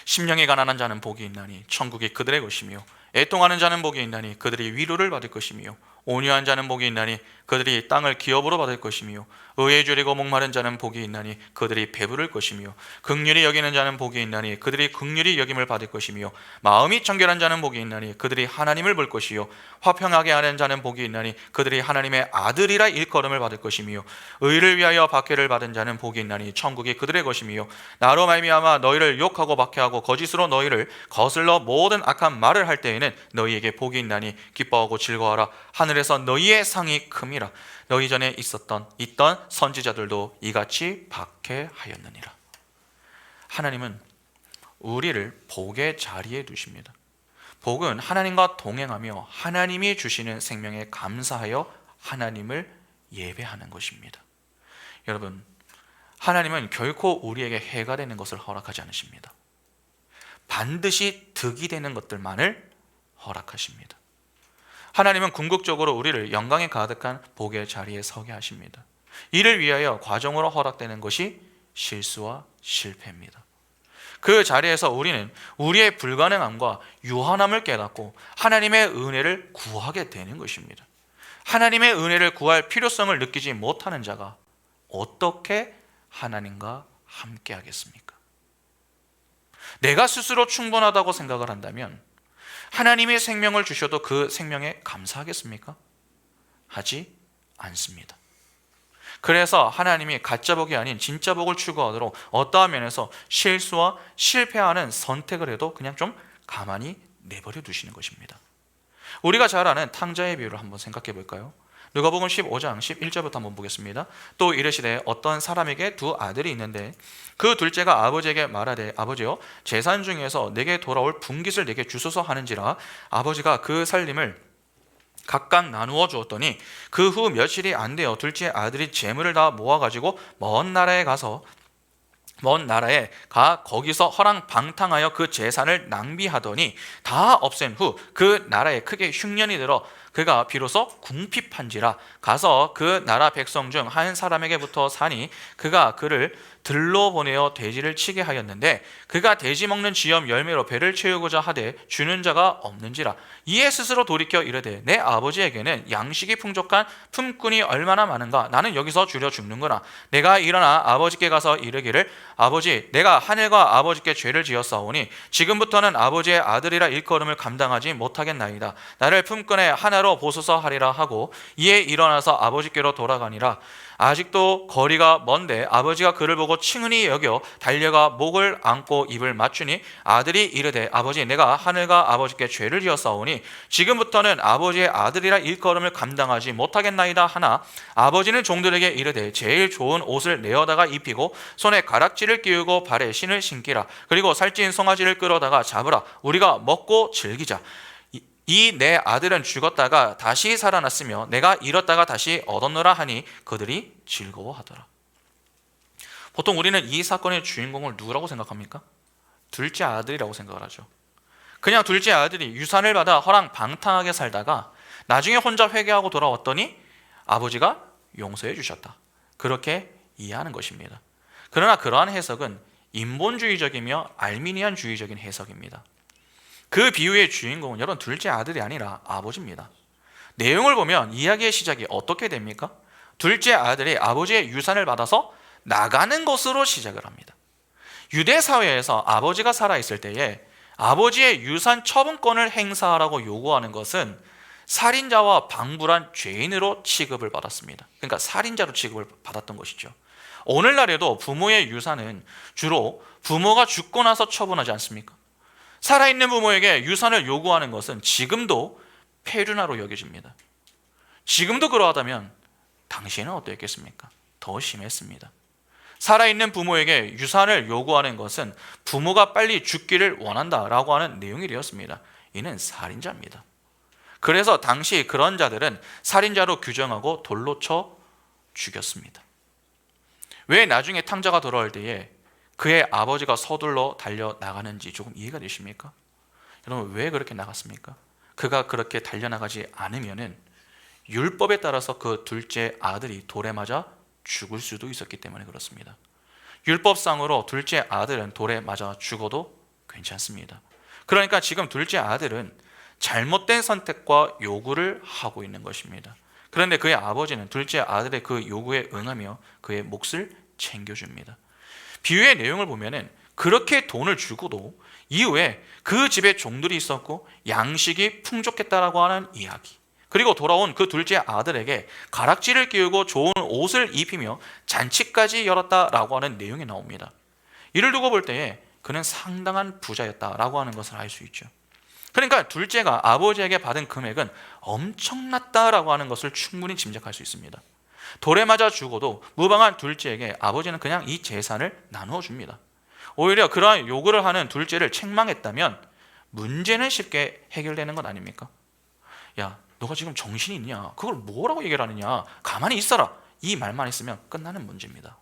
심령이 가난한 자는 복이 있나니 천국이 그들의 것이며 애통하는 자는 복이 있나니 그들이 위로를 받을 것이며 온유한 자는 복이 있나니 그들이 땅을 기업으로 받을 것이며 의에 줄이고 목마른 자는 복이 있나니 그들이 배부를 것이며 긍휼히 여기는 자는 복이 있나니 그들이 긍휼히 여김을 받을 것이며 마음이 청결한 자는 복이 있나니 그들이 하나님을 볼 것이요 화평하게 하는 자는 복이 있나니 그들이 하나님의 아들이라 일컬음을 받을 것이며 의를 위하여 박해를 받은 자는 복이 있나니 천국이 그들의 것이며 나로 말미암아 너희를 욕하고 박해하고 거짓으로 너희를 거슬러 모든 악한 말을 할 때에는 너희에게 복이 있나니 기뻐하고 즐거워하라. 하늘에서 너희의 상이 큼이라. 너희 전에 있던 선지자들도 이같이 박해하였느니라. 하나님은 우리를 복의 자리에 두십니다. 복은 하나님과 동행하며 하나님이 주시는 생명에 감사하여 하나님을 예배하는 것입니다. 여러분, 하나님은 결코 우리에게 해가 되는 것을 허락하지 않으십니다. 반드시 득이 되는 것들만을 허락하십니다. 하나님은 궁극적으로 우리를 영광에 가득한 복의 자리에 서게 하십니다. 이를 위하여 과정으로 허락되는 것이 실수와 실패입니다. 그 자리에서 우리는 우리의 불가능함과 유한함을 깨닫고 하나님의 은혜를 구하게 되는 것입니다. 하나님의 은혜를 구할 필요성을 느끼지 못하는 자가 어떻게 하나님과 함께 하겠습니까? 내가 스스로 충분하다고 생각을 한다면 하나님이 생명을 주셔도 그 생명에 감사하겠습니까? 하지 않습니다. 그래서 하나님이 가짜 복이 아닌 진짜 복을 추구하도록 어떠한 면에서 실수와 실패하는 선택을 해도 그냥 좀 가만히 내버려 두시는 것입니다. 우리가 잘 아는 탕자의 비유를 한번 생각해 볼까요? 누가복음 15장 11절부터 한번 보겠습니다. 또 이르시되 어떤 사람에게 두 아들이 있는데 그 둘째가 아버지에게 말하되 아버지여 재산 중에서 내게 돌아올 분깃을 내게 주소서 하는지라. 아버지가 그 살림을 각각 나누어 주었더니 그 후 며칠이 안 되어 둘째 아들이 재물을 다 모아가지고 먼 나라에 가 거기서 허랑방탕하여 그 재산을 낭비하더니 다 없앤 후 그 나라에 크게 흉년이 들어 그가 비로소 궁핍한지라. 가서 그 나라 백성 중 한 사람에게부터 사니 그가 그를 들로 보내어 돼지를 치게 하였는데 그가 돼지 먹는 쥐염 열매로 배를 채우고자 하되 주는 자가 없는지라. 이에 스스로 돌이켜 이르되 내 아버지에게는 양식이 풍족한 품꾼이 얼마나 많은가. 나는 여기서 주려 죽는구나. 내가 일어나 아버지께 가서 이르기를 아버지 내가 하늘과 아버지께 죄를 지었사오니 지금부터는 아버지의 아들이라 일컬음을 감당하지 못하겠나이다. 나를 품꾼의 하나로 보소서 하리라 하고 이에 일어나서 아버지께로 돌아가니라. 아직도 거리가 먼데 아버지가 그를 보고 칭은히 여겨 달려가 목을 안고 입을 맞추니 아들이 이르되 아버지 내가 하늘과 아버지께 죄를 지었사오니 지금부터는 아버지의 아들이라 일컬음을 감당하지 못하겠나이다 하나 아버지는 종들에게 이르되 제일 좋은 옷을 내어다가 입히고 손에 가락지를 끼우고 발에 신을 신기라. 그리고 살찐 송아지를 끌어다가 잡으라. 우리가 먹고 즐기자. 이 내 아들은 죽었다가 다시 살아났으며 내가 잃었다가 다시 얻었노라 하니 그들이 즐거워하더라. 보통 우리는 이 사건의 주인공을 누구라고 생각합니까? 둘째 아들이라고 생각을 하죠. 그냥 둘째 아들이 유산을 받아 허랑방탕하게 살다가 나중에 혼자 회개하고 돌아왔더니 아버지가 용서해 주셨다. 그렇게 이해하는 것입니다. 그러나 그러한 해석은 인본주의적이며 알미니안주의적인 해석입니다. 그 비유의 주인공은 여러분 둘째 아들이 아니라 아버지입니다. 내용을 보면 이야기의 시작이 어떻게 됩니까? 둘째 아들이 아버지의 유산을 받아서 나가는 것으로 시작을 합니다. 유대 사회에서 아버지가 살아있을 때에 아버지의 유산 처분권을 행사하라고 요구하는 것은 살인자와 방불한 죄인으로 취급을 받았습니다. 그러니까 살인자로 취급을 받았던 것이죠. 오늘날에도 부모의 유산은 주로 부모가 죽고 나서 처분하지 않습니까? 살아있는 부모에게 유산을 요구하는 것은 지금도 폐륜화로 여겨집니다. 지금도 그러하다면 당시에는 어떠했겠습니까? 더 심했습니다. 살아있는 부모에게 유산을 요구하는 것은 부모가 빨리 죽기를 원한다라고 하는 내용이 되었습니다. 이는 살인자입니다. 그래서 당시 그런 자들은 살인자로 규정하고 돌로 쳐 죽였습니다. 왜 나중에 탕자가 돌아올 때에 그의 아버지가 서둘러 달려나가는지 조금 이해가 되십니까? 여러분, 왜 그렇게 나갔습니까? 그가 그렇게 달려나가지 않으면은 율법에 따라서 그 둘째 아들이 돌에 맞아 죽을 수도 있었기 때문에 그렇습니다. 율법상으로 둘째 아들은 돌에 맞아 죽어도 괜찮습니다. 그러니까 지금 둘째 아들은 잘못된 선택과 요구를 하고 있는 것입니다. 그런데 그의 아버지는 둘째 아들의 그 요구에 응하며 그의 몫을 챙겨줍니다. 비유의 내용을 보면은 그렇게 돈을 주고도 이후에 그 집에 종들이 있었고 양식이 풍족했다라고 하는 이야기, 그리고 돌아온 그 둘째 아들에게 가락지를 끼우고 좋은 옷을 입히며 잔치까지 열었다라고 하는 내용이 나옵니다. 이를 두고 볼 때에 그는 상당한 부자였다라고 하는 것을 알 수 있죠. 그러니까 둘째가 아버지에게 받은 금액은 엄청났다라고 하는 것을 충분히 짐작할 수 있습니다. 돌에 맞아 죽어도 무방한 둘째에게 아버지는 그냥 이 재산을 나누어 줍니다. 오히려 그러한 요구를 하는 둘째를 책망했다면 문제는 쉽게 해결되는 것 아닙니까? 야, 너가 지금 정신이 있냐? 그걸 뭐라고 얘기를 하느냐? 가만히 있어라. 이 말만 했으면 끝나는 문제입니다.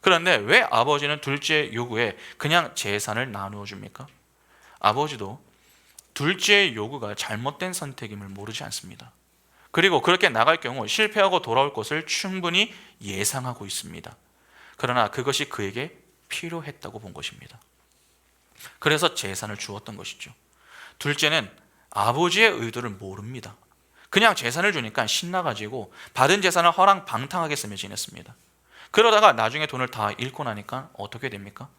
그런데 왜 아버지는 둘째 요구에 그냥 재산을 나누어 줍니까? 아버지도 둘째의 요구가 잘못된 선택임을 모르지 않습니다. 그리고 그렇게 나갈 경우 실패하고 돌아올 것을 충분히 예상하고 있습니다. 그러나 그것이 그에게 필요했다고 본 것입니다. 그래서 재산을 주었던 것이죠. 둘째는 아버지의 의도를 모릅니다. 그냥 재산을 주니까 신나가지고 받은 재산을 허랑방탕하게 쓰며 지냈습니다. 그러다가 나중에 돈을 다 잃고 나니까 어떻게 됩니까?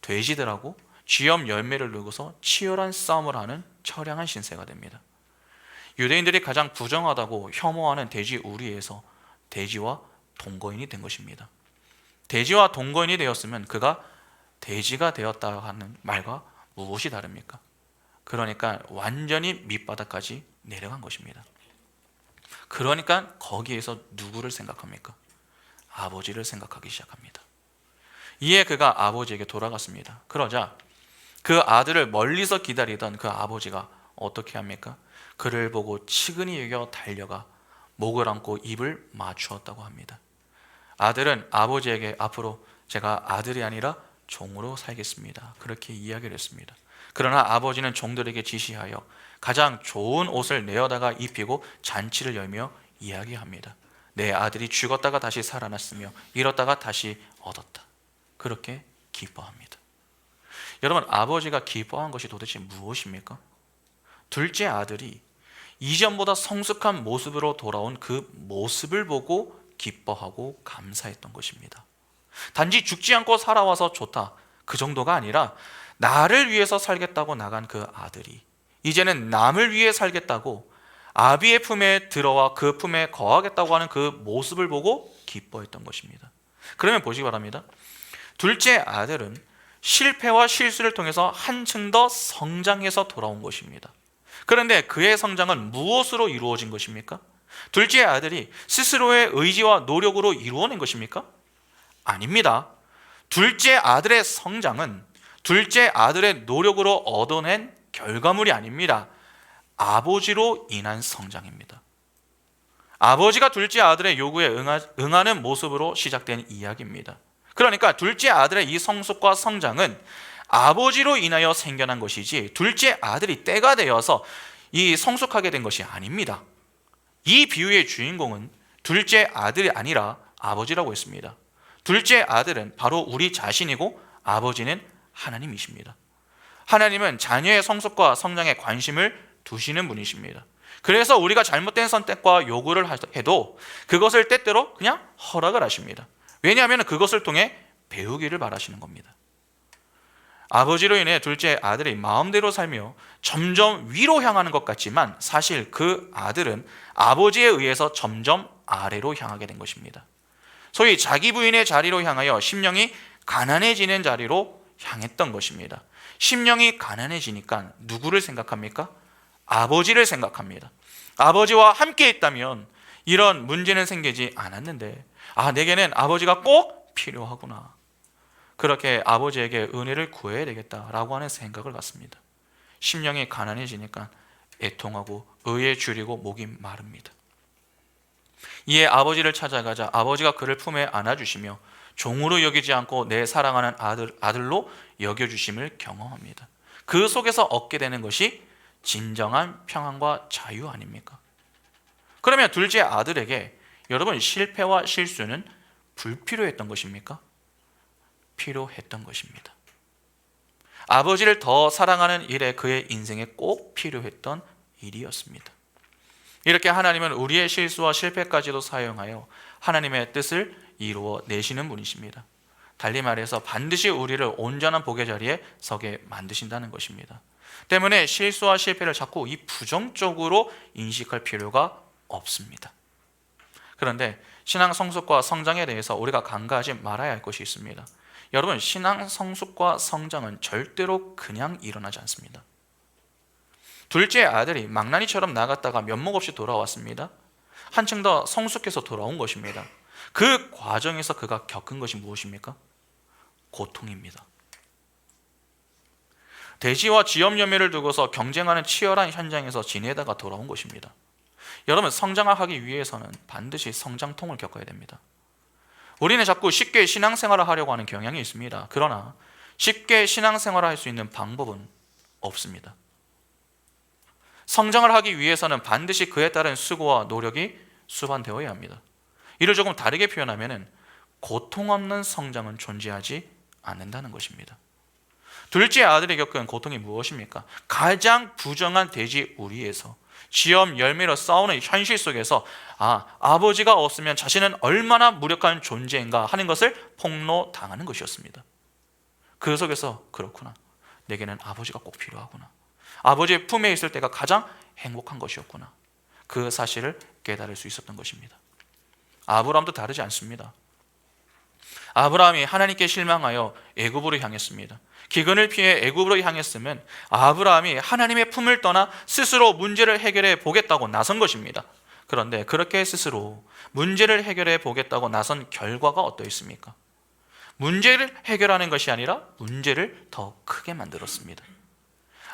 돼지들하고 쥐염 열매를 누고서 치열한 싸움을 하는 처량한 신세가 됩니다. 유대인들이 가장 부정하다고 혐오하는 돼지 우리에서 돼지와 동거인이 된 것입니다. 돼지와 동거인이 되었으면 그가 돼지가 되었다 하는 말과 무엇이 다릅니까? 그러니까 완전히 밑바닥까지 내려간 것입니다. 그러니까 거기에서 누구를 생각합니까? 아버지를 생각하기 시작합니다. 이에 그가 아버지에게 돌아갔습니다. 그러자 그 아들을 멀리서 기다리던 그 아버지가 어떻게 합니까? 그를 보고 치근히 여겨 달려가 목을 안고 입을 맞추었다고 합니다. 아들은 아버지에게 앞으로 제가 아들이 아니라 종으로 살겠습니다, 그렇게 이야기를 했습니다. 그러나 아버지는 종들에게 지시하여 가장 좋은 옷을 내어다가 입히고 잔치를 열며 이야기합니다. 내 아들이 죽었다가 다시 살아났으며 잃었다가 다시 얻었다, 그렇게 기뻐합니다. 여러분, 아버지가 기뻐한 것이 도대체 무엇입니까? 둘째 아들이 이전보다 성숙한 모습으로 돌아온 그 모습을 보고 기뻐하고 감사했던 것입니다. 단지 죽지 않고 살아와서 좋다, 그 정도가 아니라 나를 위해서 살겠다고 나간 그 아들이 이제는 남을 위해 살겠다고 아비의 품에 들어와 그 품에 거하겠다고 하는 그 모습을 보고 기뻐했던 것입니다. 그러면 보시기 바랍니다. 둘째 아들은 실패와 실수를 통해서 한층 더 성장해서 돌아온 것입니다. 그런데 그의 성장은 무엇으로 이루어진 것입니까? 둘째 아들이 스스로의 의지와 노력으로 이루어낸 것입니까? 아닙니다. 둘째 아들의 성장은 둘째 아들의 노력으로 얻어낸 결과물이 아닙니다. 아버지로 인한 성장입니다. 아버지가 둘째 아들의 요구에 응하는 모습으로 시작된 이야기입니다. 그러니까 둘째 아들의 이 성숙과 성장은 아버지로 인하여 생겨난 것이지 둘째 아들이 때가 되어서 이 성숙하게 된 것이 아닙니다. 이 비유의 주인공은 둘째 아들이 아니라 아버지라고 했습니다. 둘째 아들은 바로 우리 자신이고 아버지는 하나님이십니다. 하나님은 자녀의 성숙과 성장에 관심을 두시는 분이십니다. 그래서 우리가 잘못된 선택과 요구를 해도 그것을 때때로 그냥 허락을 하십니다. 왜냐하면 그것을 통해 배우기를 바라시는 겁니다. 아버지로 인해 둘째 아들이 마음대로 살며 점점 위로 향하는 것 같지만 사실 그 아들은 아버지에 의해서 점점 아래로 향하게 된 것입니다. 소위 자기 부인의 자리로 향하여 심령이 가난해지는 자리로 향했던 것입니다. 심령이 가난해지니까 누구를 생각합니까? 아버지를 생각합니다. 아버지와 함께 있다면 이런 문제는 생기지 않았는데 내게는 아버지가 꼭 필요하구나. 그렇게 아버지에게 은혜를 구해야 되겠다라고 하는 생각을 갖습니다. 심령이 가난해지니까 애통하고 의에 줄이고 목이 마릅니다. 이에 아버지를 찾아가자 아버지가 그를 품에 안아주시며 종으로 여기지 않고 내 사랑하는 아들로 여겨주심을 경험합니다. 그 속에서 얻게 되는 것이 진정한 평안과 자유 아닙니까? 그러면 둘째 아들에게 여러분 실패와 실수는 불필요했던 것입니까? 필요했던 것입니다. 아버지를 더 사랑하는 일에 그의 인생에 꼭 필요했던 일이었습니다. 이렇게 하나님은 우리의 실수와 실패까지도 사용하여 하나님의 뜻을 이루어 내시는 분이십니다. 달리 말해서 반드시 우리를 온전한 복의 자리에 서게 만드신다는 것입니다. 때문에 실수와 실패를 자꾸 이 부정적으로 인식할 필요가 없습니다. 그런데 신앙 성숙과 성장에 대해서 우리가 간과하지 말아야 할 것이 있습니다. 여러분, 신앙 성숙과 성장은 절대로 그냥 일어나지 않습니다. 둘째 아들이 망나니처럼 나갔다가 면목 없이 돌아왔습니다. 한층 더 성숙해서 돌아온 것입니다. 그 과정에서 그가 겪은 것이 무엇입니까? 고통입니다. 돼지와 지엄여매를 두고서 경쟁하는 치열한 현장에서 지내다가 돌아온 것입니다. 여러분, 성장을 하기 위해서는 반드시 성장통을 겪어야 됩니다. 우리는 자꾸 쉽게 신앙생활을 하려고 하는 경향이 있습니다. 그러나 쉽게 신앙생활을 할 수 있는 방법은 없습니다. 성장을 하기 위해서는 반드시 그에 따른 수고와 노력이 수반되어야 합니다. 이를 조금 다르게 표현하면 고통 없는 성장은 존재하지 않는다는 것입니다. 둘째 아들이 겪은 고통이 무엇입니까? 가장 부정한 돼지 우리에서 지엄 열매로 싸우는 현실 속에서 아버지가 없으면 자신은 얼마나 무력한 존재인가 하는 것을 폭로당하는 것이었습니다. 그 속에서 그렇구나, 내게는 아버지가 꼭 필요하구나, 아버지의 품에 있을 때가 가장 행복한 것이었구나, 그 사실을 깨달을 수 있었던 것입니다. 아브라함도 다르지 않습니다. 아브라함이 하나님께 실망하여 애굽으로 향했습니다. 기근을 피해 애굽으로 향했으면 아브라함이 하나님의 품을 떠나 스스로 문제를 해결해 보겠다고 나선 것입니다. 그런데 그렇게 스스로 문제를 해결해 보겠다고 나선 결과가 어떠했습니까? 문제를 해결하는 것이 아니라 문제를 더 크게 만들었습니다.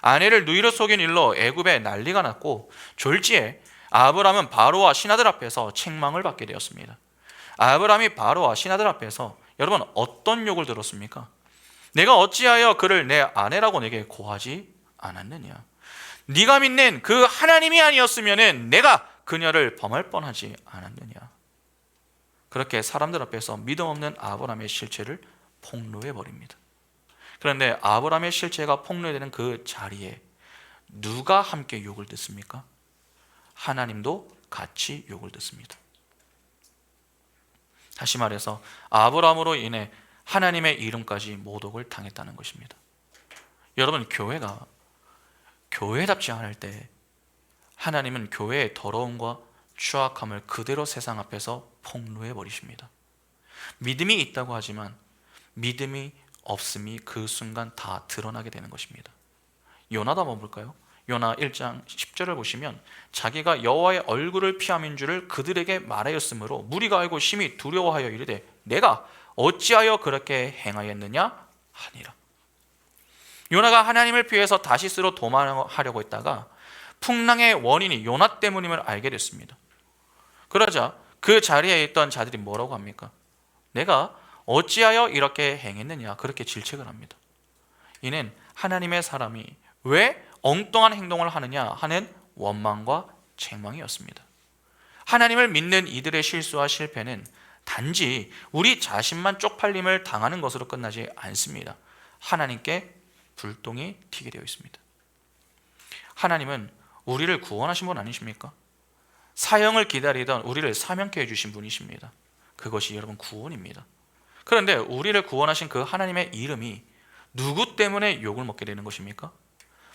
아내를 누이로 속인 일로 애굽에 난리가 났고 졸지에 아브라함은 바로와 신하들 앞에서 책망을 받게 되었습니다. 아브라함이 바로와 신하들 앞에서 여러분 어떤 욕을 들었습니까? 내가 어찌하여 그를 내 아내라고 내게 고하지 않았느냐? 네가 믿는 그 하나님이 아니었으면 내가 그녀를 범할 뻔하지 않았느냐? 그렇게 사람들 앞에서 믿음 없는 아브라함의 실체를 폭로해 버립니다. 그런데 아브라함의 실체가 폭로되는 그 자리에 누가 함께 욕을 듣습니까? 하나님도 같이 욕을 듣습니다. 다시 말해서 아브라함으로 인해 하나님의 이름까지 모독을 당했다는 것입니다. 여러분, 교회가 교회답지 않을 때 하나님은 교회의 더러움과 추악함을 그대로 세상 앞에서 폭로해 버리십니다. 믿음이 있다고 하지만 믿음이 없음이 그 순간 다 드러나게 되는 것입니다. 요나도 한번 볼까요? 요나 1장 10절을 보시면 자기가 여호와의 얼굴을 피함인 줄을 그들에게 말하였으므로 무리가 알고 심히 두려워하여 이르되 내가 어찌하여 그렇게 행하였느냐 하니라. 요나가 하나님을 피해서 다시스로 도망하려고 했다가 풍랑의 원인이 요나 때문임을 알게 됐습니다. 그러자 그 자리에 있던 자들이 뭐라고 합니까? 내가 어찌하여 이렇게 행했느냐, 그렇게 질책을 합니다. 이는 하나님의 사람이 왜 엉뚱한 행동을 하느냐 하는 원망과 책망이었습니다. 하나님을 믿는 이들의 실수와 실패는 단지 우리 자신만 쪽팔림을 당하는 것으로 끝나지 않습니다. 하나님께 불똥이 튀게 되어 있습니다. 하나님은 우리를 구원하신 분 아니십니까? 사형을 기다리던 우리를 사명케 해주신 분이십니다. 그것이 여러분 구원입니다. 그런데 우리를 구원하신 그 하나님의 이름이 누구 때문에 욕을 먹게 되는 것입니까?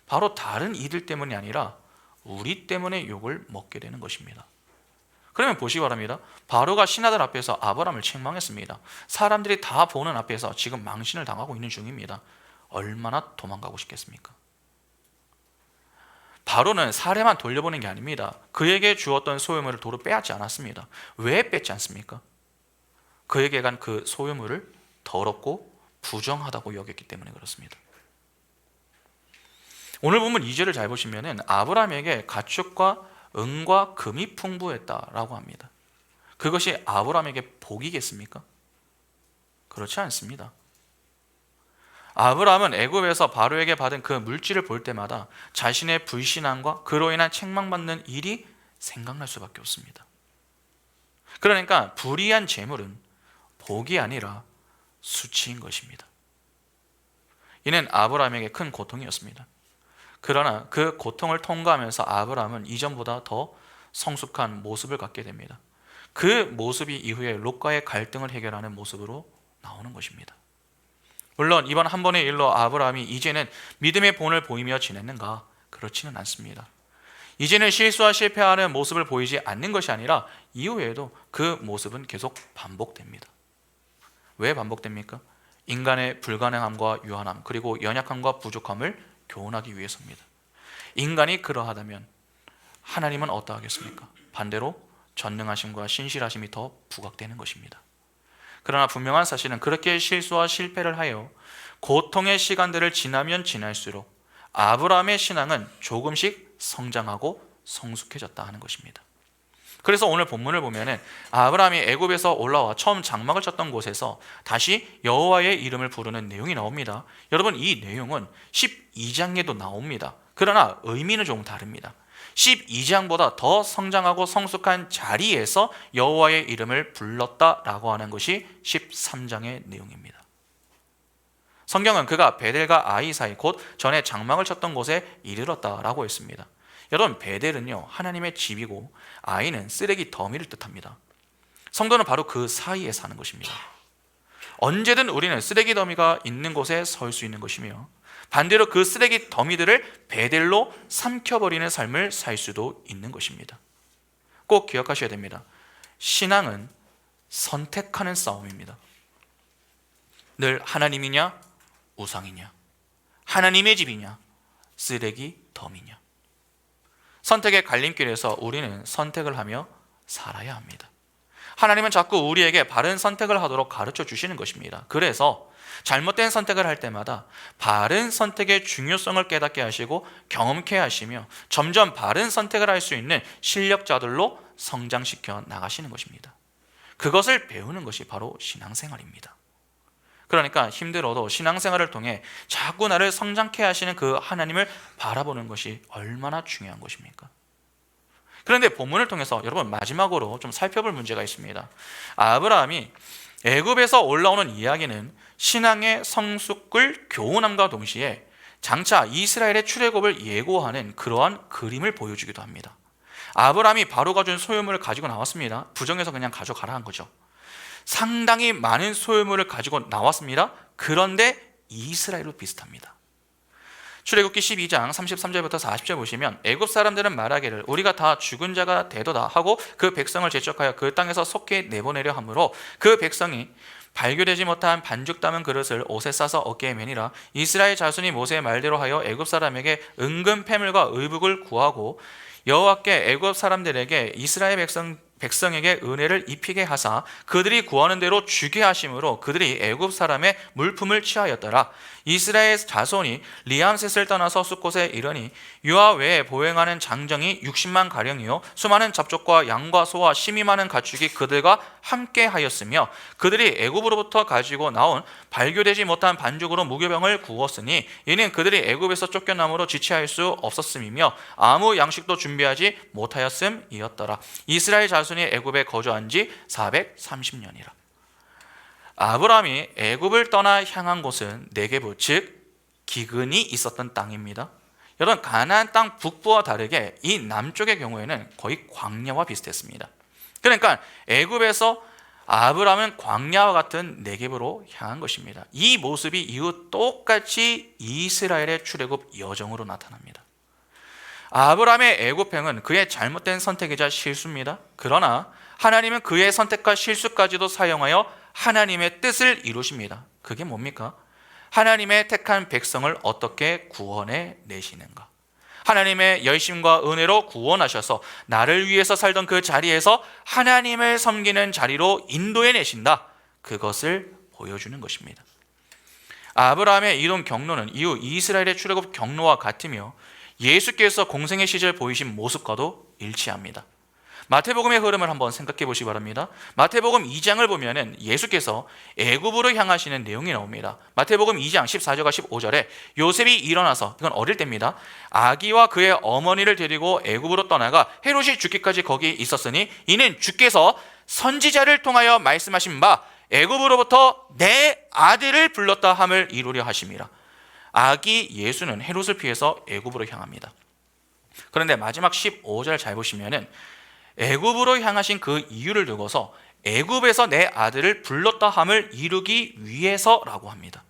바로 다른 이들 때문이 아니라 우리 때문에 욕을 먹게 되는 것입니다. 그러면 보시기 바랍니다. 바로가 신하들 앞에서 아브라함을 책망했습니다. 사람들이 다 보는 앞에서 지금 망신을 당하고 있는 중입니다. 얼마나 도망가고 싶겠습니까? 바로는 사례만 돌려보는 게 아닙니다. 그에게 주었던 소유물을 도로 빼앗지 않았습니다. 왜 뺏지 않습니까? 그에게 간 그 소유물을 더럽고 부정하다고 여겼기 때문에 그렇습니다. 오늘 본문 2절을 잘 보시면은 아브라함에게 가축과 은과 금이 풍부했다라고 합니다. 그것이 아브라함에게 복이겠습니까? 그렇지 않습니다. 아브라함은 애굽에서 바로에게 받은 그 물질을 볼 때마다 자신의 불신앙과 그로 인한 책망받는 일이 생각날 수밖에 없습니다. 그러니까 불의한 재물은 복이 아니라 수치인 것입니다. 이는 아브라함에게 큰 고통이었습니다. 그러나 그 고통을 통과하면서 아브라함은 이전보다 더 성숙한 모습을 갖게 됩니다. 그 모습이 이후에 롯과의 갈등을 해결하는 모습으로 나오는 것입니다. 물론 이번 한 번의 일로 아브라함이 이제는 믿음의 본을 보이며 지냈는가? 그렇지는 않습니다. 이제는 실수와 실패하는 모습을 보이지 않는 것이 아니라 이후에도 그 모습은 계속 반복됩니다. 왜 반복됩니까? 인간의 불가능함과 유한함 그리고 연약함과 부족함을 교훈하기 위해서입니다. 인간이 그러하다면 하나님은 어떠하겠습니까? 반대로 전능하심과 신실하심이 더 부각되는 것입니다. 그러나 분명한 사실은 그렇게 실수와 실패를 하여 고통의 시간들을 지나면 지날수록 아브라함의 신앙은 조금씩 성장하고 성숙해졌다 하는 것입니다. 그래서 오늘 본문을 보면은 아브라함이 애굽에서 올라와 처음 장막을 쳤던 곳에서 다시 여호와의 이름을 부르는 내용이 나옵니다. 여러분, 이 내용은 12장에도 나옵니다. 그러나 의미는 조금 다릅니다. 12장보다 더 성장하고 성숙한 자리에서 여호와의 이름을 불렀다라고 하는 것이 13장의 내용입니다. 성경은 그가 베델과 아이 사이 곧 전에 장막을 쳤던 곳에 이르렀다라고 했습니다. 여러분, 베델은요 하나님의 집이고 아이는 쓰레기 더미를 뜻합니다. 성도는 바로 그 사이에 사는 것입니다. 언제든 우리는 쓰레기 더미가 있는 곳에 설 수 있는 것이며 반대로 그 쓰레기 더미들을 베델로 삼켜버리는 삶을 살 수도 있는 것입니다. 꼭 기억하셔야 됩니다. 신앙은 선택하는 싸움입니다. 늘 하나님이냐 우상이냐, 하나님의 집이냐 쓰레기 더미냐. 선택의 갈림길에서 우리는 선택을 하며 살아야 합니다. 하나님은 자꾸 우리에게 바른 선택을 하도록 가르쳐 주시는 것입니다. 그래서 잘못된 선택을 할 때마다 바른 선택의 중요성을 깨닫게 하시고 경험케 하시며 점점 바른 선택을 할 수 있는 실력자들로 성장시켜 나가시는 것입니다. 그것을 배우는 것이 바로 신앙생활입니다. 그러니까 힘들어도 신앙생활을 통해 자꾸 나를 성장케 하시는 그 하나님을 바라보는 것이 얼마나 중요한 것입니까? 그런데 본문을 통해서 여러분 마지막으로 좀 살펴볼 문제가 있습니다. 아브라함이 애굽에서 올라오는 이야기는 신앙의 성숙을 교훈함과 동시에 장차 이스라엘의 출애굽을 예고하는 그러한 그림을 보여주기도 합니다. 아브라함이 바로가 준 소유물을 가지고 나왔습니다. 부정해서 그냥 가져가라 한 거죠. 상당히 많은 소유물을 가지고 나왔습니다. 그런데 이스라엘로 비슷합니다. 출애굽기 12장 33절부터 40절 보시면 애굽 사람들은 말하기를 우리가 다 죽은 자가 되도다 하고 그 백성을 제척하여 그 땅에서 속히 내보내려 하므로 그 백성이 발교되지 못한 반죽 담은 그릇을 옷에 싸서 어깨에 매니라. 이스라엘 자손이 모세의 말대로 하여 애굽 사람에게 은금 패물과 의복을 구하고 여호와께 애굽 사람들에게 이스라엘 백성에게 은혜를 입히게 하사 그들이 구하는 대로 주게 하심으로 그들이 애굽 사람의 물품을 취하였더라. 이스라엘 자손이 리암셋을 떠나서 숫곳에 이르니 유아 외에 보행하는 장정이 60만 가량이요 수많은 잡족과 양과 소와 심이 많은 가축이 그들과 함께 하였으며 그들이 애굽으로부터 가지고 나온 발교되지 못한 반죽으로 무교병을 구웠으니 이는 그들이 애굽에서 쫓겨남으로 지체할 수 없었음이며 아무 양식도 준비하지 못하였음이었더라. 이스라엘 자손이 애굽에 거주한 지 430년이라. 아브라함이 애굽을 떠나 향한 곳은 네게브 즉 기근이 있었던 땅입니다. 여러분, 가나안 땅 북부와 다르게 이 남쪽의 경우에는 거의 광야와 비슷했습니다. 그러니까 애굽에서 아브라함은 광야와 같은 네게브로 향한 것입니다. 이 모습이 이후 똑같이 이스라엘의 출애굽 여정으로 나타납니다. 아브라함의 애굽행은 그의 잘못된 선택이자 실수입니다. 그러나 하나님은 그의 선택과 실수까지도 사용하여 하나님의 뜻을 이루십니다. 그게 뭡니까? 하나님의 택한 백성을 어떻게 구원해 내시는가? 하나님의 열심과 은혜로 구원하셔서 나를 위해서 살던 그 자리에서 하나님을 섬기는 자리로 인도해 내신다. 그것을 보여주는 것입니다. 아브라함의 이동 경로는 이후 이스라엘의 출애굽 경로와 같으며 예수께서 공생의 시절 보이신 모습과도 일치합니다. 마태복음의 흐름을 한번 생각해 보시기 바랍니다. 마태복음 2장을 보면은 예수께서 애굽으로 향하시는 내용이 나옵니다. 마태복음 2장 14절과 15절에 요셉이 일어나서, 이건 어릴 때입니다, 아기와 그의 어머니를 데리고 애굽으로 떠나가 헤롯이 죽기까지 거기 있었으니 이는 주께서 선지자를 통하여 말씀하신 바 애굽으로부터 내 아들을 불렀다 함을 이루려 하심이라. 아기 예수는 헤롯을 피해서 애굽으로 향합니다. 그런데 마지막 15절 잘 보시면은 애굽으로 향하신 그 이유를 두고서 애굽에서 내 아들을 불렀다 함을 이루기 위해서라고 합니다.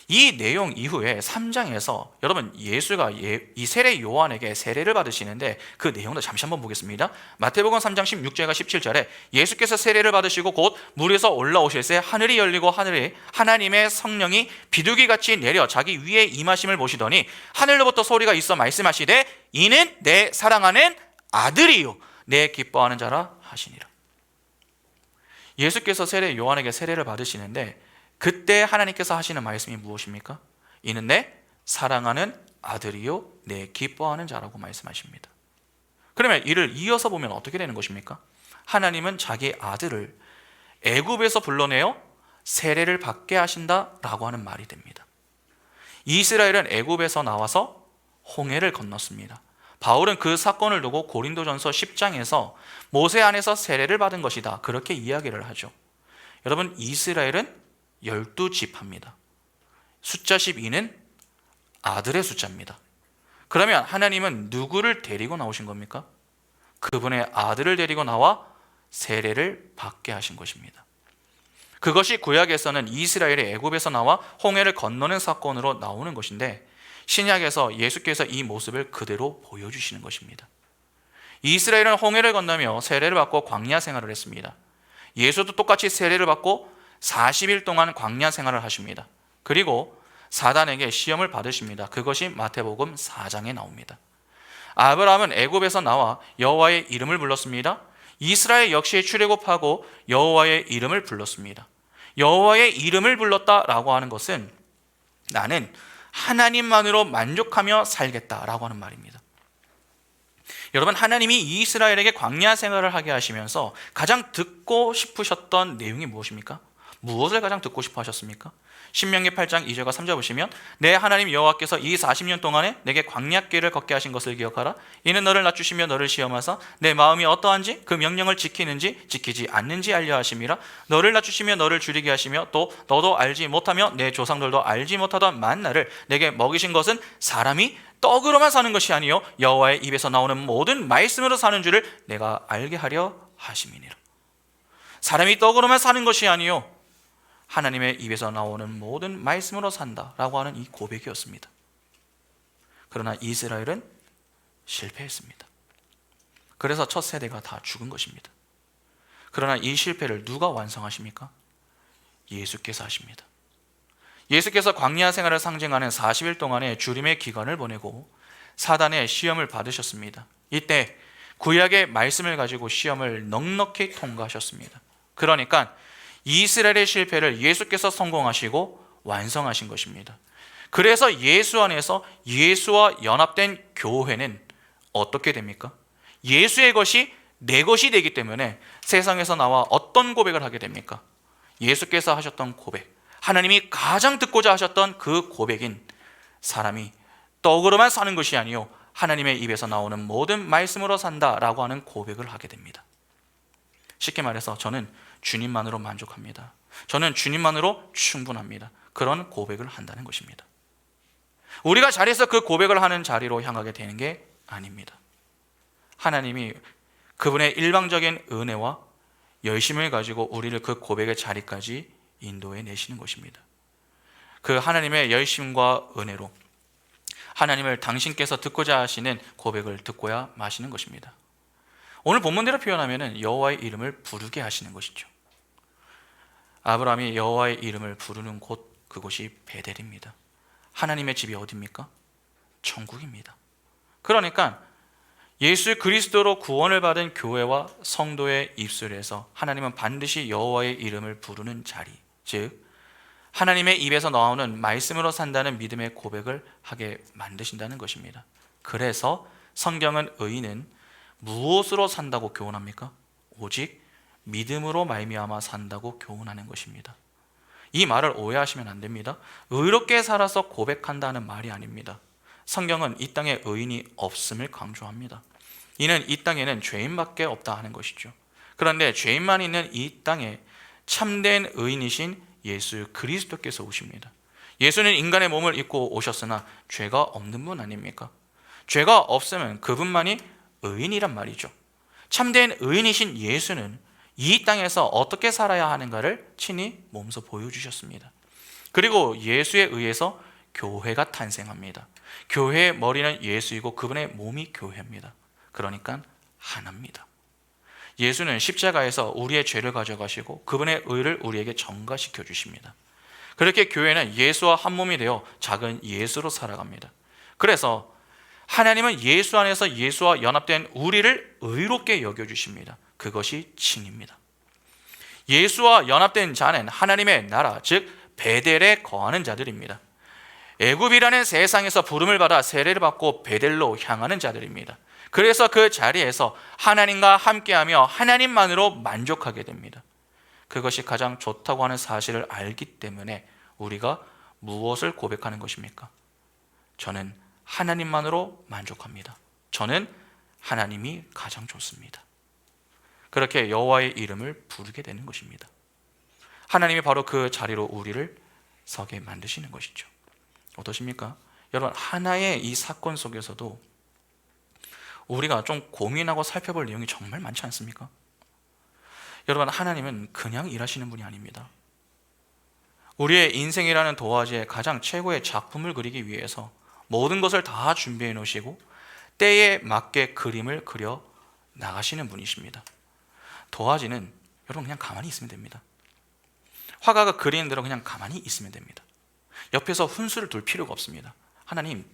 이 내용 이후에 3장에서 여러분 예수가 이 세례 요한에게 세례를 받으시는데 그 내용도 잠시 한번 보겠습니다. 마태복음 3장 16절과 17절에 예수께서 세례를 받으시고 곧 물에서 올라오실 새 하늘이 열리고 하늘에 하나님의 성령이 비둘기같이 내려 자기 위에 임하심을 보시더니 하늘로부터 소리가 있어 말씀하시되 이는 내 사랑하는 아들이요 내 기뻐하는 자라 하시니라. 예수께서 세례 요한에게 세례를 받으시는데 그때 하나님께서 하시는 말씀이 무엇입니까? 이는 내 사랑하는 아들이요 내 기뻐하는 자라고 말씀하십니다. 그러면 이를 이어서 보면 어떻게 되는 것입니까? 하나님은 자기 아들을 애굽에서 불러내어 세례를 받게 하신다라고 하는 말이 됩니다. 이스라엘은 애굽에서 나와서 홍해를 건넜습니다. 바울은 그 사건을 두고 고린도전서 10장에서 모세 안에서 세례를 받은 것이다, 그렇게 이야기를 하죠. 여러분, 이스라엘은 12지파입니다. 숫자 12는 아들의 숫자입니다. 그러면 하나님은 누구를 데리고 나오신 겁니까? 그분의 아들을 데리고 나와 세례를 받게 하신 것입니다. 그것이 구약에서는 이스라엘이 애굽에서 나와 홍해를 건너는 사건으로 나오는 것인데 신약에서 예수께서 이 모습을 그대로 보여주시는 것입니다. 이스라엘은 홍해를 건너며 세례를 받고 광야 생활을 했습니다. 예수도 똑같이 세례를 받고 40일 동안 광야 생활을 하십니다. 그리고 사단에게 시험을 받으십니다. 그것이 마태복음 4장에 나옵니다. 아브라함은 애굽에서 나와 여호와의 이름을 불렀습니다. 이스라엘 역시 출애굽하고 여호와의 이름을 불렀습니다. 여호와의 이름을 불렀다라고 하는 것은 나는 하나님만으로 만족하며 살겠다라고 하는 말입니다. 여러분, 하나님이 이스라엘에게 광야 생활을 하게 하시면서 가장 듣고 싶으셨던 내용이 무엇입니까? 무엇을 가장 듣고 싶어 하셨습니까? 신명기 8장 2절과 3절 보시면 내 하나님 여호와께서 이 40년 동안에 내게 광야길을 걷게 하신 것을 기억하라. 이는 너를 낮추시며 너를 시험하사 내 마음이 어떠한지 그 명령을 지키는지 지키지 않는지 알려 하심이라. 너를 낮추시며 너를 줄이게 하시며 또 너도 알지 못하며 내 조상들도 알지 못하던 만나를 내게 먹이신 것은 사람이 떡으로만 사는 것이 아니요 여호와의 입에서 나오는 모든 말씀으로 사는 줄을 내가 알게 하려 하심이니라. 사람이 떡으로만 사는 것이 아니요 하나님의 입에서 나오는 모든 말씀으로 산다라고 하는 이 고백이었습니다. 그러나 이스라엘은 실패했습니다. 그래서 첫 세대가 다 죽은 것입니다. 그러나 이 실패를 누가 완성하십니까? 예수께서 하십니다. 예수께서 광야 생활을 상징하는 40일 동안의 주림의 기간을 보내고 사단의 시험을 받으셨습니다. 이때 구약의 말씀을 가지고 시험을 넉넉히 통과하셨습니다. 그러니까 이스라엘의 실패를 예수께서 성공하시고 완성하신 것입니다. 그래서 예수 안에서 예수와 연합된 교회는 어떻게 됩니까? 예수의 것이 내 것이 되기 때문에 세상에서 나와 어떤 고백을 하게 됩니까? 예수께서 하셨던 고백, 하나님이 가장 듣고자 하셨던 그 고백인 사람이 떡으로만 사는 것이 아니요 하나님의 입에서 나오는 모든 말씀으로 산다라고 하는 고백을 하게 됩니다. 쉽게 말해서 저는 주님만으로 만족합니다. 저는 주님만으로 충분합니다. 그런 고백을 한다는 것입니다. 우리가 자리에서 그 고백을 하는 자리로 향하게 되는 게 아닙니다. 하나님이 그분의 일방적인 은혜와 열심을 가지고 우리를 그 고백의 자리까지 인도해 내시는 것입니다. 그 하나님의 열심과 은혜로 하나님을 당신께서 듣고자 하시는 고백을 듣고야 마시는 것입니다. 오늘 본문대로 표현하면 여호와의 이름을 부르게 하시는 것이죠. 아브라함이 여호와의 이름을 부르는 곳, 그곳이 베델입니다. 하나님의 집이 어디입니까? 천국입니다. 그러니까 예수 그리스도로 구원을 받은 교회와 성도의 입술에서 하나님은 반드시 여호와의 이름을 부르는 자리, 즉 하나님의 입에서 나오는 말씀으로 산다는 믿음의 고백을 하게 만드신다는 것입니다. 그래서 성경은 의인은 무엇으로 산다고 교훈합니까? 오직 믿음으로 말미암아 산다고 교훈하는 것입니다. 이 말을 오해하시면 안 됩니다. 의롭게 살아서 고백한다는 말이 아닙니다. 성경은 이 땅에 의인이 없음을 강조합니다. 이는 이 땅에는 죄인밖에 없다 하는 것이죠. 그런데 죄인만 있는 이 땅에 참된 의인이신 예수 그리스도께서 오십니다. 예수는 인간의 몸을 입고 오셨으나 죄가 없는 분 아닙니까? 죄가 없으면 그분만이 의인이란 말이죠. 참된 의인이신 예수는 이 땅에서 어떻게 살아야 하는가를 친히 몸소 보여주셨습니다. 그리고 예수에 의해서 교회가 탄생합니다. 교회의 머리는 예수이고 그분의 몸이 교회입니다. 그러니까 하나입니다. 예수는 십자가에서 우리의 죄를 가져가시고 그분의 의를 우리에게 전가시켜 주십니다. 그렇게 교회는 예수와 한 몸이 되어 작은 예수로 살아갑니다. 그래서 하나님은 예수 안에서 예수와 연합된 우리를 의롭게 여겨주십니다. 그것이 칭입니다. 예수와 연합된 자는 하나님의 나라, 즉 베델에 거하는 자들입니다. 애굽이라는 세상에서 부름을 받아 세례를 받고 베델로 향하는 자들입니다. 그래서 그 자리에서 하나님과 함께하며 하나님만으로 만족하게 됩니다. 그것이 가장 좋다고 하는 사실을 알기 때문에 우리가 무엇을 고백하는 것입니까? 저는 하나님만으로 만족합니다. 저는 하나님이 가장 좋습니다. 그렇게 여호와의 이름을 부르게 되는 것입니다. 하나님이 바로 그 자리로 우리를 서게 만드시는 것이죠. 어떠십니까? 여러분, 하나의 이 사건 속에서도 우리가 좀 고민하고 살펴볼 내용이 정말 많지 않습니까? 여러분, 하나님은 그냥 일하시는 분이 아닙니다. 우리의 인생이라는 도화지에 가장 최고의 작품을 그리기 위해서 모든 것을 다 준비해 놓으시고 때에 맞게 그림을 그려 나가시는 분이십니다. 도화지는 여러분 그냥 가만히 있으면 됩니다. 화가가 그리는 대로 그냥 가만히 있으면 됩니다. 옆에서 훈수를 둘 필요가 없습니다. 하나님,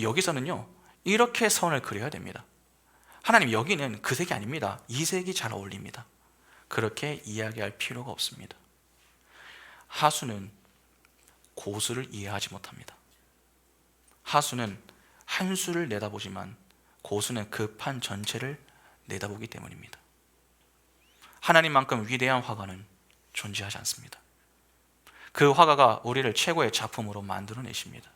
여기서는요 이렇게 선을 그려야 됩니다. 하나님, 여기는 그 색이 아닙니다. 이 색이 잘 어울립니다. 그렇게 이야기할 필요가 없습니다. 하수는 고수를 이해하지 못합니다. 하수는 한 수를 내다보지만 고수는 그 판 전체를 내다보기 때문입니다. 하나님만큼 위대한 화가는 존재하지 않습니다. 그 화가가 우리를 최고의 작품으로 만들어내십니다.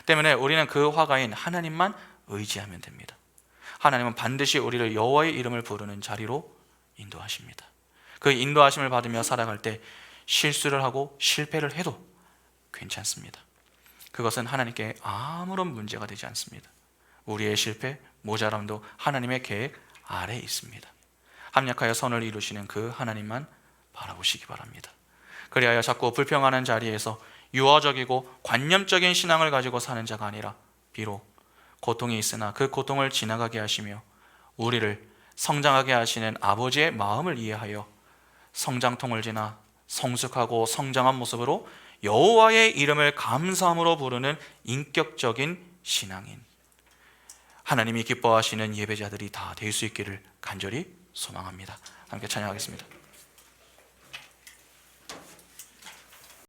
때문에 우리는 그 화가인 하나님만 의지하면 됩니다. 하나님은 반드시 우리를 여호와의 이름을 부르는 자리로 인도하십니다. 그 인도하심을 받으며 살아갈 때 실수를 하고 실패를 해도 괜찮습니다. 그것은 하나님께 아무런 문제가 되지 않습니다. 우리의 실패, 모자람도 하나님의 계획 아래에 있습니다. 합력하여 선을 이루시는 그 하나님만 바라보시기 바랍니다. 그리하여 자꾸 불평하는 자리에서 유아적이고 관념적인 신앙을 가지고 사는 자가 아니라 비록 고통이 있으나 그 고통을 지나가게 하시며 우리를 성장하게 하시는 아버지의 마음을 이해하여 성장통을 지나 성숙하고 성장한 모습으로 여호와의 이름을 감사함으로 부르는 인격적인 신앙인, 하나님이 기뻐하시는 예배자들이 다 될 수 있기를 간절히 소망합니다. 함께 찬양하겠습니다.